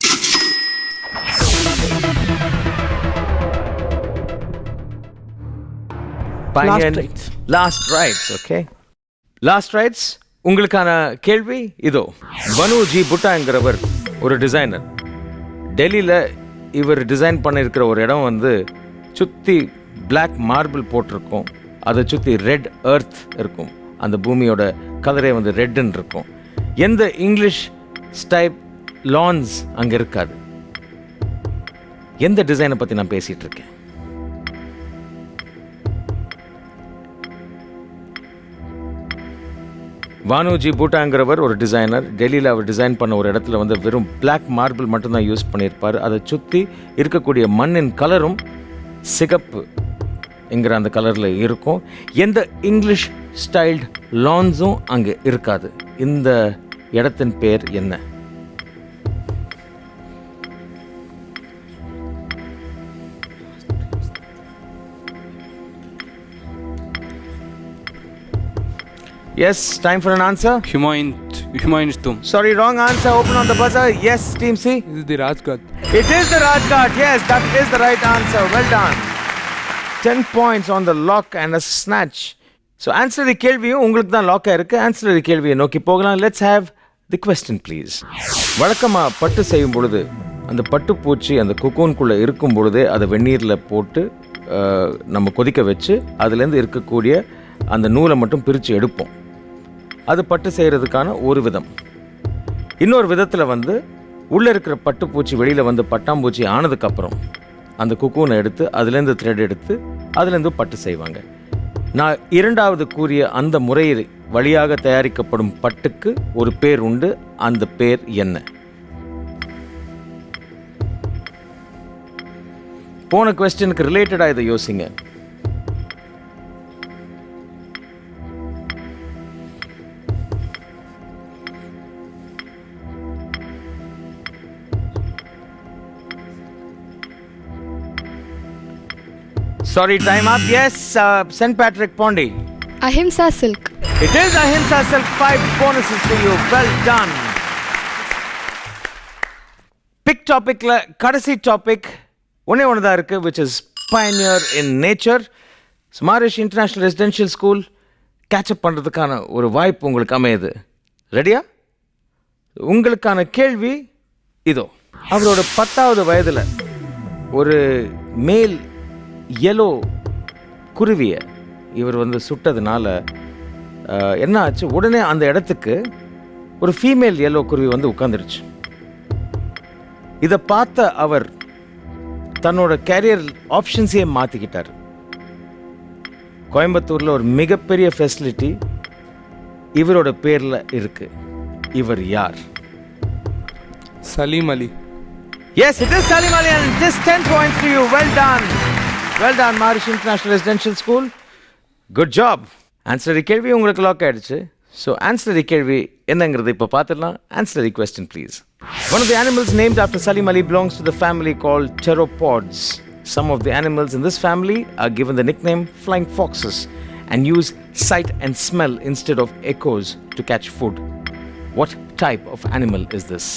A: Last rites. Okay, last rites. உங்களுக்கான கேள்வி இதோ. பனு ஜி புட்டாங்கிறவர் ஒரு டிசைனர். டெல்லியில் இவர் டிசைன் பண்ணியிருக்கிற ஒரு இடம் வந்து சுற்றி பிளாக் மார்பிள் போட்டிருக்கும், அதை சுற்றி ரெட் எர்த் இருக்கும், அந்த பூமியோட கலரே வந்து ரெட்டுன்னு இருக்கும். எந்த இங்கிலீஷ் ஸ்டைப் லான்ஸ் அங்கே இருக்காது? எந்த டிசைனை பற்றி நான் பேசிகிட்டு இருக்கேன்? வானுஜி பூட்டாங்கிறவர் ஒரு டிசைனர். டெல்லியில் அவர் டிசைன் பண்ண ஒரு இடத்துல வந்து வெறும் பிளாக் மார்பிள் மட்டும்தான் யூஸ் பண்ணியிருப்பார். அதை சுற்றி இருக்கக்கூடிய மண்ணின் கலரும் சிகப்பு என்கிற அந்த கலரில் இருக்கும். எந்த இங்கிலீஷ் ஸ்டைல்டு லான்ஸும் அங்கே இருக்காது. இந்த இடத்தின் பேர் என்ன? Yes, time for an answer.
G: Humayun's tomb.
A: Sorry, wrong answer. Open on the buzzer. Yes, Team C.
J: This is the Rajghat.
A: It is the Rajghat. Yes, that is the right answer. Well done. 10 points on the lock and a snatch. So, ancillary கேள்வியும் உங்களுக்கு தான் லாக் ஆயிருக்கு. ancillary கேள்வியை நோக்கி போகலாம். Let's have the question, please. வழக்கமாக பட்டு செய்யும் பொழுது அந்த பட்டுப்பூச்சி அந்த குக்கூனுக்குள்ளே இருக்கும் பொழுதே அதை வெந்நீரில் போட்டு நம்ம கொதிக்க வச்சு அதுலேருந்து இருக்கக்கூடிய அந்த நூலை மட்டும் பிரித்து எடுப்போம். அது பட்டு செய்கிறதுக்கான ஒரு விதம். இன்னொரு விதத்தில் வந்து உள்ளே இருக்கிற பட்டுப்பூச்சி வெளியில் வந்து பட்டாம்பூச்சி ஆனதுக்கப்புறம் அந்த குக்கூனை எடுத்து அதுலேருந்து த்ரெட் எடுத்து அதுலேருந்து பட்டு செய்வாங்க. நான் இரண்டாவது கூறிய அந்த முறையில் வழியாக தயாரிக்கப்படும் பட்டுக்கு ஒரு பேர் உண்டு. அந்த பேர் என்ன? போன குவெஸ்டனுக்கு ரிலேட்டடாக இதை யோசிங்க. Sorry, time up. Yes, St. Patrick Pondy.
C: Ahimsa silk.
A: It is Ahimsa silk. 5 bonuses for you. Well done. Pick topic la kadasi topic one da irukku, which is pioneer in nature. Maharishi International Residential School catch up பண்றதுக்கான ஒரு வாய்ப்பு உங்களுக்கு அமையுது. ரெடியா? உங்களுக்கான கேள்வி இதோ. அவரோட 10வது வயதில் ஒரு மேல் எல்லோ குருவியை இவர் வந்து சுட்டதுனால என்ன ஆச்சு? உடனே அந்த இடத்துக்கு ஒரு ஃபீமேல் எல்லோ குருவி வந்து உட்காந்துருச்சு. இதை பார்த்த அவர் தன்னோட கேரியர் ஆப்ஷன்ஸையே மாற்றிக்கிட்டார். கோயம்புத்தூரில் ஒரு மிகப்பெரிய ஃபெசிலிட்டி இவரோட பேரில் இருக்கு. இவர் யார்?
J: Salim Ali.
A: Yes, it is Salim Ali, and just 10 points to you. Well done. Well done, Maharishi International Residential School. Good job. Ancillary கேள்வி உங்களுக்கு லாக் ஆயிடுச்சு. ஸோ ancillary கேள்வி என்னங்கிறது இப்போ பார்த்துடலாம். Ancillary question, please. One of the animals named after Salim Ali belongs to the family called pteropods. Some of the animals in this family are given the nickname flying foxes and use sight and smell instead of echoes to catch food. What type of animal is this?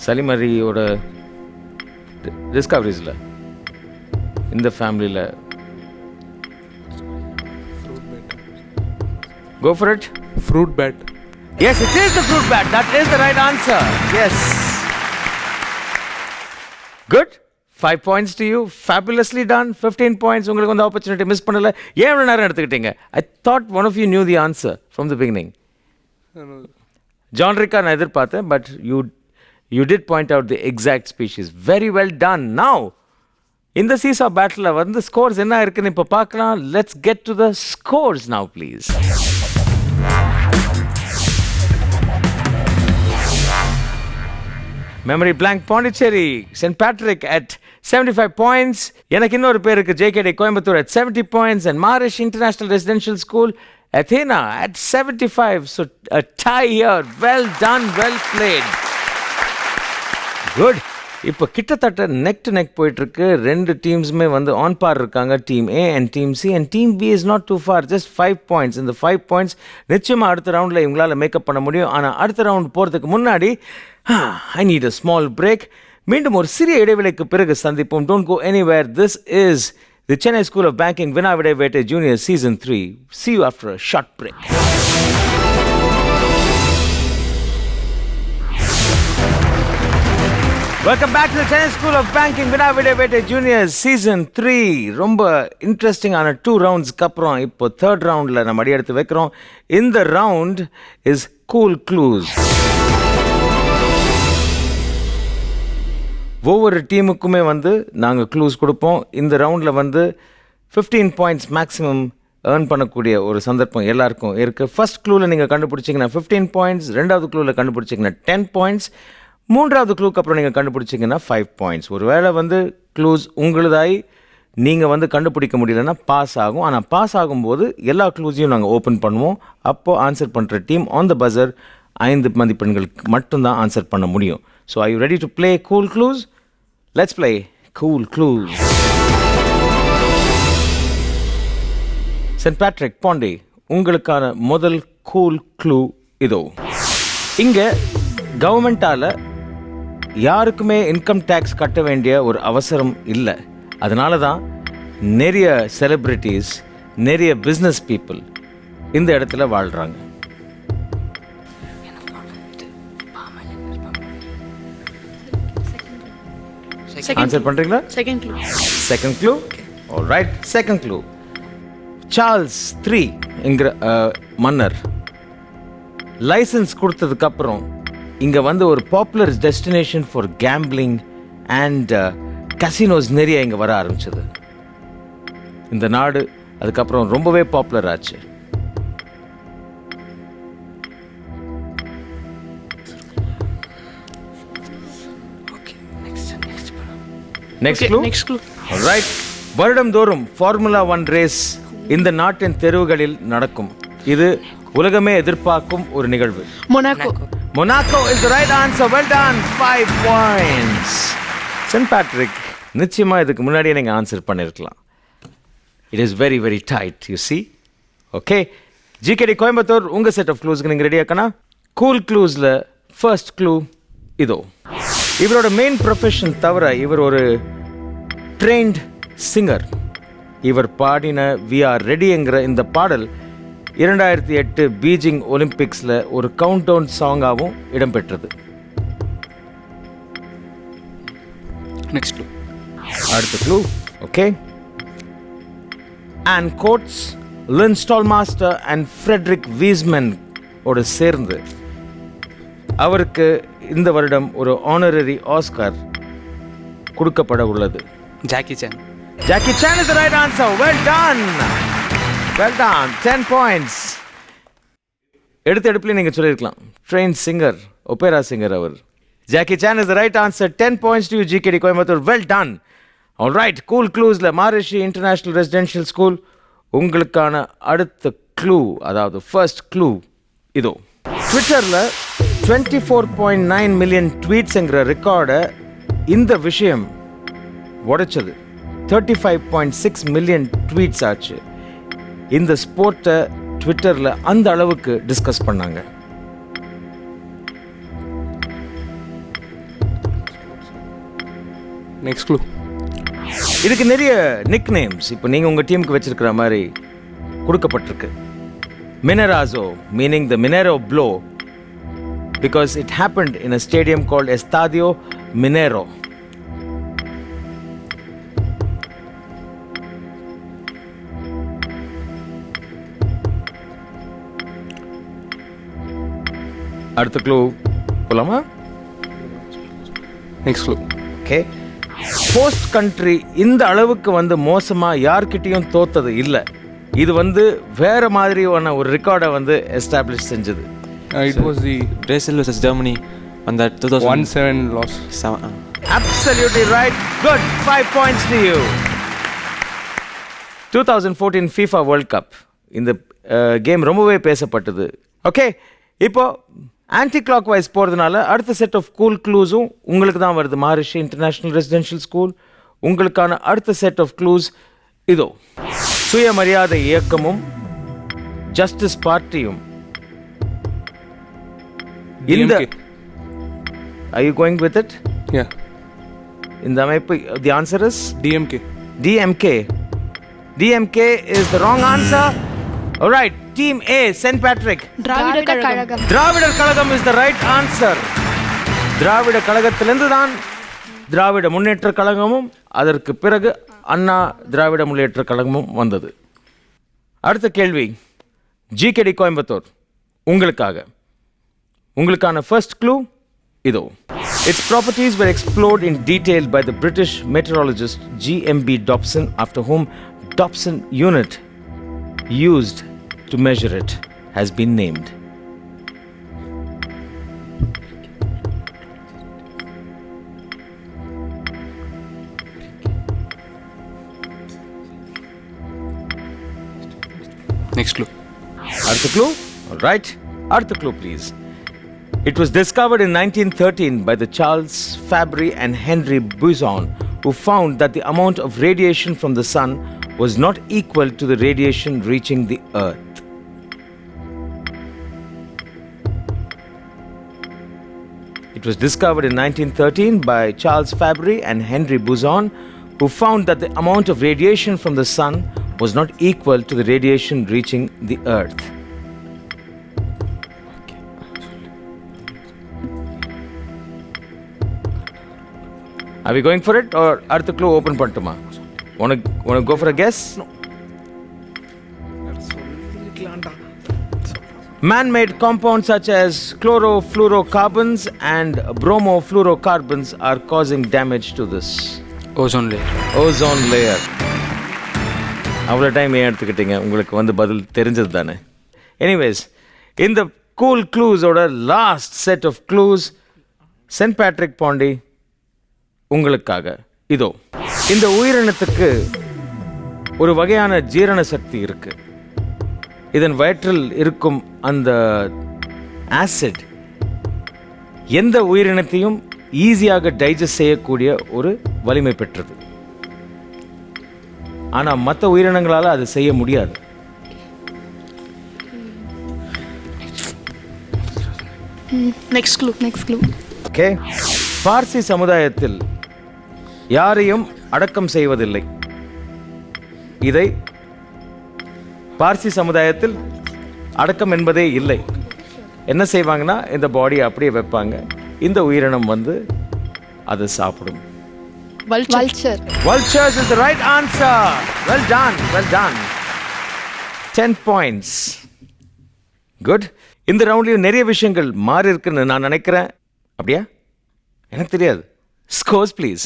A: Salim அலியோட டிஸ்கவரிஸில் இந்த ஃபேமிலியில் Go for it.
J: Fruit bat.
A: Yes, it is the fruit bat. That is the right answer. Yes. Good. 5 points to you. Fabulously done. 15 points. உங்களுக்கு வந்து opportunity miss பண்ணல. ஏன் இவ்வளவு நேரம் எடுத்துக்கிட்டீங்க? I thought one of you knew the answer from the beginning. John Ricka நான் எதிர்பார்த்தேன், but you did point out the exact species. Very well done. Now, இந்த சீசா பேட்டில் வந்து ஸ்கோர்ஸ் என்ன இருக்குன்னு இப்போ பார்க்கலாம். Let's get to the scores now, please. Memory blank Pondicherry, St. Patrick at 75 points. எனக்கு இன்னொரு பேர் இருக்கு, JKD Coimbatore at 70 points and Maharishi International Residential School, Athena at 75. So a tie here. Well done, well played. Good. இப்போ கிட்டத்தட்ட நெக் டு நெக் போயிட்டுருக்கு. ரெண்டு டீம்ஸுமே வந்து ஆன் பார் இருக்காங்க, team A and team C. And team B is not too far, just 5 points. இந்த 5 பாயிண்ட்ஸ் நிச்சயமாக அடுத்த ரவுண்டில் இவங்களால் மேக்கப் பண்ண முடியும். ஆனால் அடுத்த ரவுண்ட் போகிறதுக்கு முன்னாடி I need a small break. மீண்டும் ஒரு சிறிய இடைவெளிக்கு பிறகு சந்திப்போம். Don't go anywhere. This is the Chennai school of banking வினா விடை வேட்டை junior season 3. See you after a short break. Welcome back to the Chennai School of Banking Vinaa Vidai Vettai Junior Season 3. ரொம்ப இன்ட்ரெஸ்டிங்கான 2 ரவுண்ட்ஸ்க்கு அப்புறம் இப்போ தேர்ட் ரவுண்டில் நம்ம அடி எடுத்து வைக்கிறோம். இந்த ரவுண்ட் இஸ் கூல் க்ளூஸ். ஒவ்வொரு டீமுக்குமே வந்து நாங்கள் க்ளூஸ் கொடுப்போம். இந்த ரவுண்டில் வந்து 15 பாயிண்ட்ஸ் மேக்ஸிமம் ஏர்ன் பண்ணக்கூடிய ஒரு சந்தர்ப்பம் எல்லாருக்கும் இருக்குது. ஃபர்ஸ்ட் க்ளூவில் நீங்கள் கண்டுபிடிச்சிங்கன்னா 15 பாயிண்ட்ஸ், ரெண்டாவது க்ளூவில் கண்டுபிடிச்சிங்கன்னா 10 பாயிண்ட்ஸ், மூன்றாவது க்ளூக்கு அப்புறம் நீங்கள் கண்டுபிடிச்சிங்கன்னா 5 பாயிண்ட்ஸ். ஒரு வேளை வந்து க்ளூஸ் உங்களுதாய் நீங்கள் வந்து கண்டுபிடிக்க முடியலன்னா பாஸ் ஆகும். ஆனால் பாஸ் ஆகும்போது எல்லா க்ளூஸையும் நாங்கள் ஓப்பன் பண்ணுவோம். அப்போது ஆன்சர் பண்ணுற டீம் ஆன் த பஸர் 5 மதிப்பெண்களுக்கு மட்டும்தான் ஆன்சர் பண்ண முடியும். So are you ready to play cool clues? Let's play cool clues. Saint Patrick Pondy, உங்களுக்கான முதல் கூல் க்ளூ இதோ. இங்கே கவர்மெண்ட்டால் யாருக்குமே இன்கம் டேக்ஸ் கட்ட வேண்டிய ஒரு அவசரம் இல்லை. அதனால தான் நிறைய செலிப்ரிட்டிஸ், நிறைய பிஸ்னஸ் பீப்புள் இந்த இடத்துல வாழ்கிறாங்க. ஆன்சர் பண்ணுறீங்களா?
B: Second clue.
A: Second clue. Alright, second clue. Charles 3 என்கிற மன்னர் லைசன்ஸ் கொடுத்ததுக்கப்புறம் இங்கே வந்து ஒரு popular destination for gambling and casinos நிறைய இங்கே வர ஆரம்பிச்சது. இந்த நாடு அதுக்கப்புறம் ரொம்பவே பாப்புலர் ஆச்சு. Next clue. ஆல்ரைட். வருடந்தோறும் ஃபார்முலா 1 ரேஸ் இந்த நாட்டின் தெருவுகளில் நடக்கும். இது உலகமே எதிர்பார்க்கும் ஒரு நிகழ்வு. Monaco is the right answer. Well done. 5 points. St. Patrick, நிச்சயமாக இதுக்கு முன்னாடியே நீங்கள் ஆன்சர் பண்ணியிருக்கலாம். It is very, very tight, you see. Okay. GKD Coimbatore, உங்கள் செட் ஆஃப் க்ளூஸ்க்கு நீங்கள் ரெடி ஆக்கணும். கூல் க்ளூஸில் ஃபர்ஸ்ட் க்ளூ இதோ. இவரோட மெயின் ப்ரொஃபஷன் தவிர இவர் ஒரு ட்ரெயின்ட் சிங்கர். இவர் பாடின வி ஆர் ரெடிங்கிற இந்த பாடல் 2008 பீஜிங் ஒலிம்பிக்ஸில் ஒரு கவுண்ட் டவுன் சாங்காகவும் இடம்பெற்றது.
G: Next clue.
A: அடுத்த clue. Okay. And Coates, Lynn Stalmaster and Frederick Wiseman ஓடு சேர்ந்து அவருக்கு இந்த வருடம் ஒரு ஆனரரி ஆஸ்கார் கொடுக்கப்பட உள்ளது.
G: Jackie Chan.
A: Jackie Chan is the right answer. Well done. Well done. 10 points. எடுப்பிலே நீங்கள் சொல்லியிருக்கலாம். ட்ரெயின் சிங்கர், ஒப்பேரா சிங்கர் அவர். Jackie Chan is the right answer. 10 points to you, GKD Coimbatore. Well done. All right. Cool cluesல Maharishi International Residential School. உங்களுக்கான அடுத்த க்ளூ, அதாவது ஃபர்ஸ்ட் க்ளூ இதோ. ட்விட்டரில் 24.9 மில்லியன் ட்வீட்ஸுங்கிற ரெக்கார்டை இந்த விஷயம் உடைச்சது. 35.6 மில்லியன் ட்வீட்ஸ் ஆச்சு. இந்த ஸ்போர்ட்டை ட்விட்டரில் அந்த அளவுக்கு டிஸ்கஸ் பண்ணாங்க.
J: Next clue.
A: இதுக்கு நிறைய நிக் நேம்ஸ் இப்போ நீங்கள் உங்கள் டீமுக்கு வச்சிருக்கிற மாதிரி கொடுக்கப்பட்டிருக்கு. Minerazo, meaning the Minero blow, because it happened in a stadium called Estadio Minero. அடுத்த க்ளூ போலாமா?
J: Next clue.
A: Okay. Host country இந்த அளவுக்கு வந்து மோசமா யார்கிட்டயும் தோத்தது இல்லை. இது வந்து வேற மாதிரியான ஒரு ரெக்கார்டை வந்து எஸ்டாப்ளிஷ் செஞ்சது.
J: It was the
I: Brazil versus Germany on that
J: 1-7 loss.
I: 2007.
A: Absolutely right. Good. 5 points to you. 2014 FIFA World Cup. இந்த கேம் ரொம்பவே பேசப்பட்டது. ஓகே, இப்போ ஆன்டி கிளாக் வைஸ் போகிறதுனால அடுத்த செட் ஆஃப் கூல் க்ளூஸும் உங்களுக்கு தான் வருது. மஹரிஷி இன்டர்நேஷ்னல் ரெசிடென்ஷியல் ஸ்கூல் உங்களுக்கான அடுத்த செட் ஆஃப் க்ளூஸ் இதோ. சுயமரியாதை இயக்கமும் ஜஸ்டிஸ் பார்ட்டியும் இந்த
J: DMK.
A: Are you going with it?
J: Yeah.
A: இந்த அமைப்பு, the answer is
J: DMK.
A: DMK. DMK is the wrong answer. All right, team A, St. Patrick.
B: Dravida Kazhagam.
A: Dravidar Kazhagam is the right answer. திராவிட கழகத்திலிருந்து தான் திராவிட முன்னேற்ற கழகமும் அதற்கு பிறகு அண்ணா திராவிட முன்னேற்ற கழகமும் வந்தது. அடுத்த கேள்வி GKD கோயம்புத்தூர் உங்களுக்கான first clue இதோ. Its properties were explored in detail by the British meteorologist GMB Dobson, after whom Dobson unit used to measure it has been named.
G: Next clue.
A: அடுத்த clue? All right. அடுத்த clue, please. It was discovered in 1913 by the Charles Fabry and Henry Buisson, who found that the amount of radiation from the sun was not equal to the radiation reaching the earth. It was discovered in 1913 by Charles Fabry and Henry Buisson, who found that the amount of radiation from the sun was not equal to the radiation reaching the earth. Are we going for it or அடுத்த clue open பண்ணட்டுமா? Want to go for a guess? No. Man-made compounds such as chlorofluorocarbons and bromofluorocarbons are causing damage to this
G: Ozone layer.
A: ozone layer. அவ்வளோ டைம் ஏன் எடுத்துக்கிட்டீங்க? உங்களுக்கு வந்து பதில் தெரிஞ்சது தானே. எனிவேஸ், இந்த கூல் க்ளூஸோட last set of clues Saint Patrick Pondy உங்களுக்காக இதோ. இந்த உயிரினத்துக்கு ஒரு வகையான ஜீரண சக்தி இருக்கு. இதன் வயிற்றில் இருக்கும் அந்த ஆசிட் எந்த உயிரினத்தையும் ஈஸியாக டைஜஸ்ட் செய்யக்கூடிய ஒரு வலிமை பெற்றது. ஆனால் மற்ற உயிரினங்களால் அது செய்ய முடியாது.
B: Next clue.
A: ஓகே, பார்சி சமுதாயத்தில் யாரையும் அடக்கம் செய்வதில்லை. இதை பார்சி சமுதாயத்தில் அடக்கம் என்பதே இல்லை. என்ன செய்வாங்கன்னா, இந்த பாடியை அப்படியே வைப்பாங்க. இந்த உயிரினம் வந்து அதை சாப்பிடும்.
C: Vulture.
A: Vultures is the right answer. Well done, well done. 10 points. Good. இந்த ரவுண்ட்லயும் நிறைய விஷயங்கள் மாறி இருக்குன்னு நான் நினைக்கிறேன். அப்படியா? எனக்கு தெரியாது. Scores please.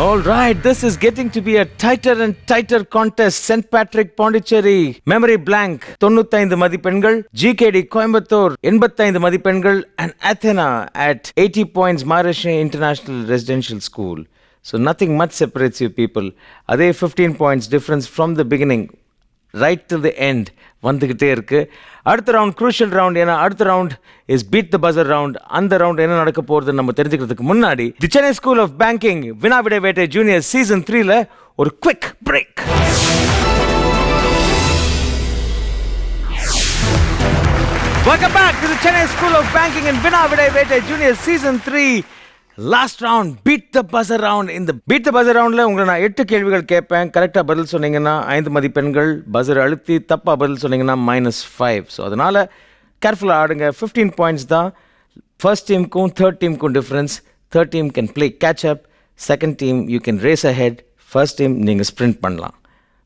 A: All right, this is getting to be a tighter and tighter contest. St. Patrick Pondicherry memory blank 95 மதிப்பெண்கள், GKD கோயம்புத்தூர் 85 மதிப்பெண்கள், and Athena at 80 points, Maharishi International Residential School. So nothing much separates you people. அதே 15 points difference from the beginning right till the end வந்துகிட்டே இருக்கு. அடுத்த ரவுண்ட் crucial round. ஏன்னா அடுத்த round is beat the buzzer round. அந்த ரவுண்ட் என்ன நடக்க போகுதுன்னு நம்ம தெரிஞ்சுக்கிறதுக்கு முன்னாடி the Chennai school of banking வினாவிடை வேட்டை ஜூனியர் சீசன் 3ல ஒரு quick break. Welcome back to the Chennai School of Banking and வினாவிடை வேட்டை junior season 3. Last round beat the buzzer round. இந்த பீட் த பஸர் ரவுண்டில் உங்களை நான் 8 கேள்விகள் கேட்பேன். கரெக்டாக பதில் சொன்னீங்கன்னா 5 மதிப்பெண்கள். பஸர் அழுத்தி தப்பாக பதில் சொன்னீங்கன்னா -5. ஸோ அதனால் கேர்ஃபுல்லாக ஆடுங்க. 15 பாயிண்ட்ஸ் தான். ஃபர்ஸ்ட் டீமுக்கும் தேர்ட் டீமுக்கும் difference. Third team can play catch up. Second team you can race ahead. First team நீங்கள் ஸ்ப்ரிண்ட் பண்ணலாம்.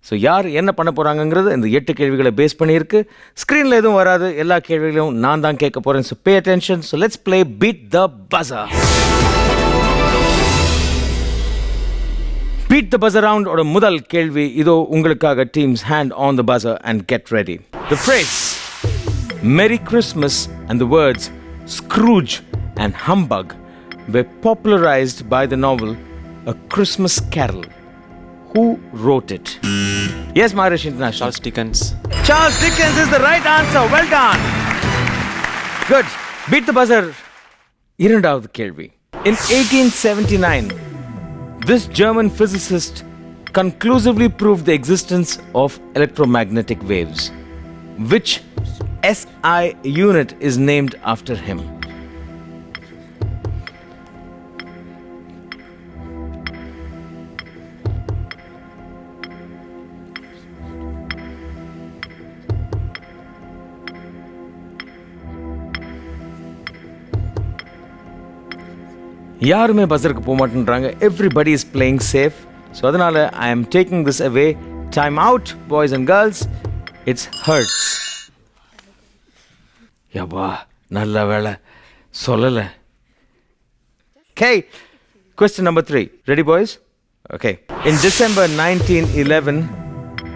A: ஸோ யார் என்ன பண்ண போகிறாங்கங்கிறது இந்த 8 கேள்விகளை பேஸ் பண்ணியிருக்கு. ஸ்க்ரீனில் எதுவும் வராது. எல்லா கேள்விகளையும் நான் தான் கேட்க போகிறேன். So pay attention. So let's play beat the buzzer. Beat the buzzer round ஓட முதல் கேள்வி இதோ உங்களுக்காக. Teams hand on the buzzer and get ready. The phrase Merry Christmas and the words Scrooge and Humbug were popularized by the novel A Christmas Carol. Who wrote it? Yes, Maharishi International.
I: Charles Dickens.
A: Charles Dickens is the right answer. Well done. Good. Beat the buzzer. இரண்டாவது கேள்வி. In 1879, this German physicist conclusively proved the existence of electromagnetic waves. Which SI unit is named after him? யாருமே பஸருக்கு போக மாட்டேன்றாங்க. Everybody is playing safe. So அதனால் I am taking this away. Time out boys and girls. It's hurts. யப்பா நல்ல வேலை சொல்லலை. Okay, question number 3. Ready, boys? Okay. In December 1911,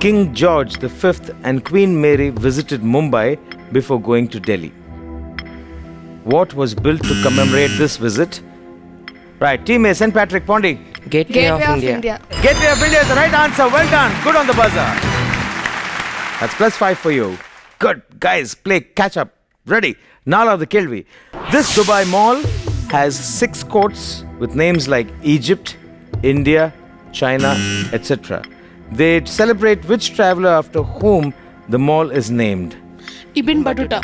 A: King George V and Queen Mary visited Mumbai before going to Delhi. What was built to commemorate this visit? Right, team A, St. Patrick Pondy.
D: Gateway of India.
A: Gateway of India is the right answer. Well done. Good on the buzzer. That's +5 for you. Good. Guys, play catch up. Ready? நாலாவது கேள்வி. This Dubai Mall has 6 courts with names like Egypt, India, China, etc. They celebrate which traveler after whom the mall is named?
B: Ibn Battuta.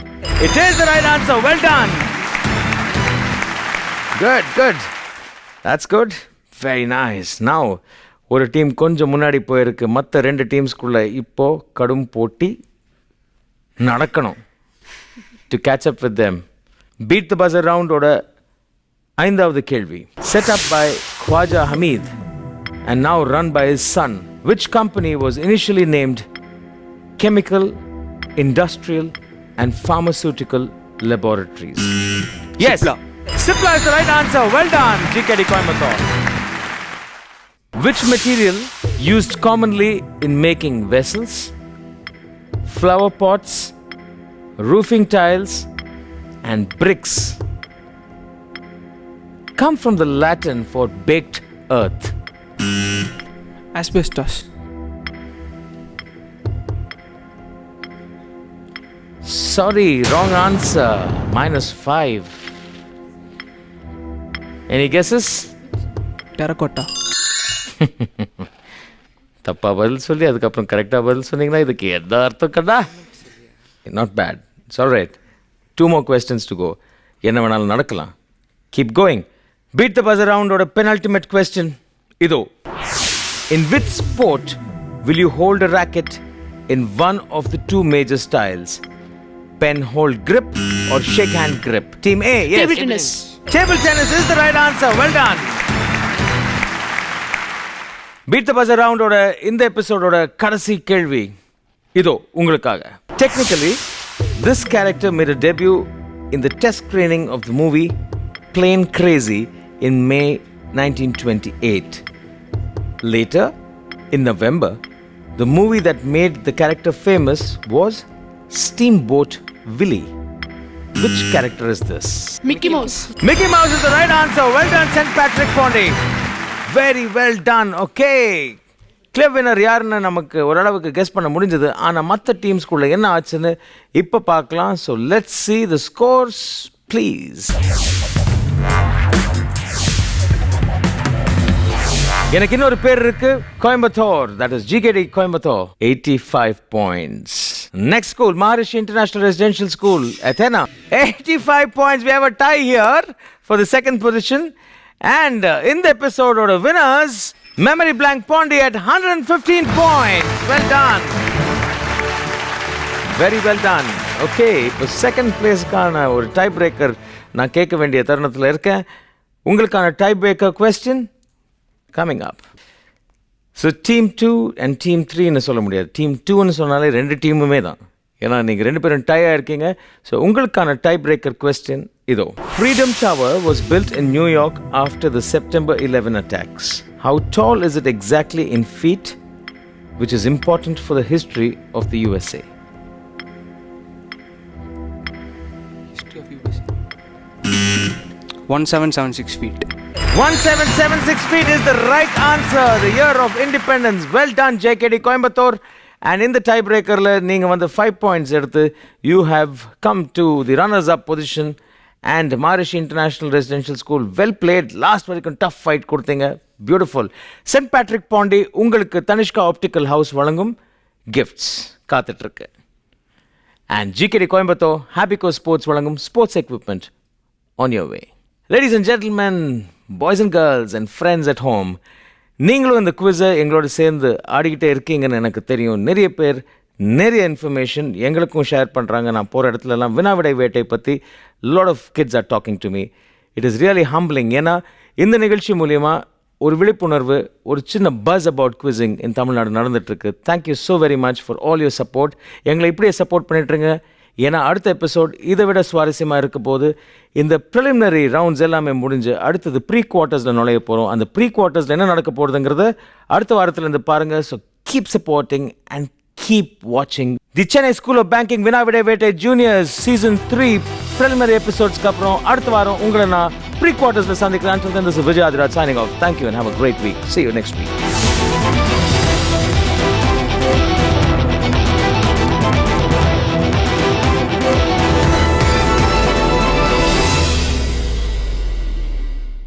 A: It is the right answer. Well done. Good, good. That's good. Very nice. Now, ஒரு டீம் கொஞ்சம் முன்னாடி போயிருக்கு. மற்ற 2 டீம்ஸ்குள்ள இப்போ கடும் போட்டி நடக்கணும். To catch up with them. Beat the buzzer round ஓட 5வது கேள்வி. Set up by Khwaja Hamid and now run by his son. Which company was initially named Chemical, Industrial and Pharmaceutical Laboratories? Yes. Cipla is the right answer. Well done, GKD Coimbatore. Which material used commonly in making vessels, flower pots, roofing tiles and bricks come from the Latin for baked earth?
F: Asbestos.
A: Sorry, wrong answer. -5. Any guesses?
F: Terracotta.
A: தப்பா பதில் சொல்லி அதுக்கப்புறம் கரெக்டாக பதில் சொன்னீங்கன்னா இதுக்கு எந்த அர்த்தம் கண்டா? Not bad. It's all right. 2 more questions to go. என்ன வேணாலும் நடக்கலாம். Keep going. Beat the buzzer round or a penultimate question. இதோ. In which sport will you hold a racket in one of the 2 major styles? Pen hold grip or shake hand grip? Team A, yes.
B: Table tennis.
A: Table tennis is the right answer. Well done. Beat the buzzer round ஓட இந்த எபிசோடோட கடைசி கேள்வி இதோ உங்களுக்காக. Technically, this character made a debut in the test screening of the movie Plane Crazy in May 1928. Later, in November, the movie that made the character famous was Steamboat Willie. Which character is this?
B: Mickey Mouse.
A: Mickey Mouse is the right answer. Well done, St. Patrick Pondy. Very well done. Okay. Club winner யாருன்னு நமக்கு ஓரளவுக்கு கெஸ் பண்ண முடிஞ்சது. ஆனால் மற்ற டீம்ஸ்குள்ளே என்ன ஆச்சுன்னு இப்போ பார்க்கலாம். So let's see the scores, please. எனக்கு இன்னொரு பேர் இருக்கு, Coimbatore. That is GKD Coimbatore, 85 points. Next school, Maharishi International Residential School, Athena, 85 points. We have a tie here for the second position. And in the episode of the winners, Memory Blank Pondy at 115 points. Well done. Very well done. Okay, இப்போ செகண்ட் பிளேஸ்க்கான ஒரு டை பிரேக்கர் நான் கேட்க வேண்டிய தருணத்தில் இருக்கேன். உங்களுக்கான tie breaker question coming up. So team 2 and team 3ன்னு சொல்ல முடியாது. டீம் 2ன்னு சொன்னாலே ரெண்டு டீமுமே தான், ஏன்னா நீங்கள் ரெண்டு பேரும் டையாக இருக்கீங்க. ஸோ உங்களுக்கான டை பிரேக்கர் கொஸ்டின் இதோ. Freedom Tower was built in New York after the September 11 attacks. How tall is it exactly in feet, which is important for the history of the USA?
G: History of USA. 1776 feet.
A: 1776 feet is the right answer. The year of independence. Well done, JKD Coimbatore. And in the tiebreaker, நீங்கள் வந்து 5 points எடுத்து you have come to the runners-up position. And Maharishi International Residential School, well played. Last வரைக்கும் tough fight கொடுத்தீங்க. Beautiful. St. Patrick Pondy, உங்களுக்கு தனிஷ்கா ஆப்டிக்கல் ஹவுஸ் வழங்கும் கிஃப்ட்ஸ் காத்துட்ருக்கு. And GKD Coimbatore, Happyco Sports வழங்கும் sports equipment on your way. Ladies and gentlemen, boys and girls and friends at home, நீங்களும் இந்த குவிஸை எங்களோட சேர்ந்து ஆடிக்கிட்டே இருக்கீங்கன்னு எனக்கு தெரியும். நிறைய பேர் நிறைய இன்ஃபர்மேஷன் எங்களுக்கும் ஷேர் பண்ணுறாங்க. நான் போகிற இடத்துலலாம் வினாவிடை வேட்டை பற்றி lot of kids are talking to me. It is really humbling. ஏன்னா இந்த நிகழ்ச்சி மூலிமா ஒரு விழிப்புணர்வு, ஒரு சின்ன buzz about quizzing in Tamil Nadu நடந்துகிட்ருக்கு. Thank you so very much for all your support. எங்களை இப்படியே சப்போர்ட் பண்ணிட்டுருங்க. ஏன்னா அடுத்த எபிசோட் இதை விட சுவாரஸ்யமாக இருக்க போது. இந்த ப்ரிலிமினரி ரவுண்ட்ஸ் எல்லாமே முடிஞ்சு அடுத்தது ப்ரீ குவார்ட்டர்ஸில் நுழைய போகிறோம். அந்த ப்ரீ குவார்ட்டர்ஸில் என்ன நடக்க போகிறதுங்கிறத அடுத்த வாரத்துலேருந்து பாருங்கள். So keep supporting and keep வாட்சிங் தி சென்னை ஸ்கூல் ஆஃப் பேங்கிங் வினாவிடை வேட்டை ஜூனியர்ஸ் சீசன் 3 ப்ரிலிமினரி எபிசோட்ஸ்க்கு அப்புறம் அடுத்த வாரம் உங்களை நான் ப்ரீ குவார்ட்டர்ஸில் சந்திக்கிறேன். Until then, this is Vijay Adhiraj signing off. Thank you and have a great week. See you next week.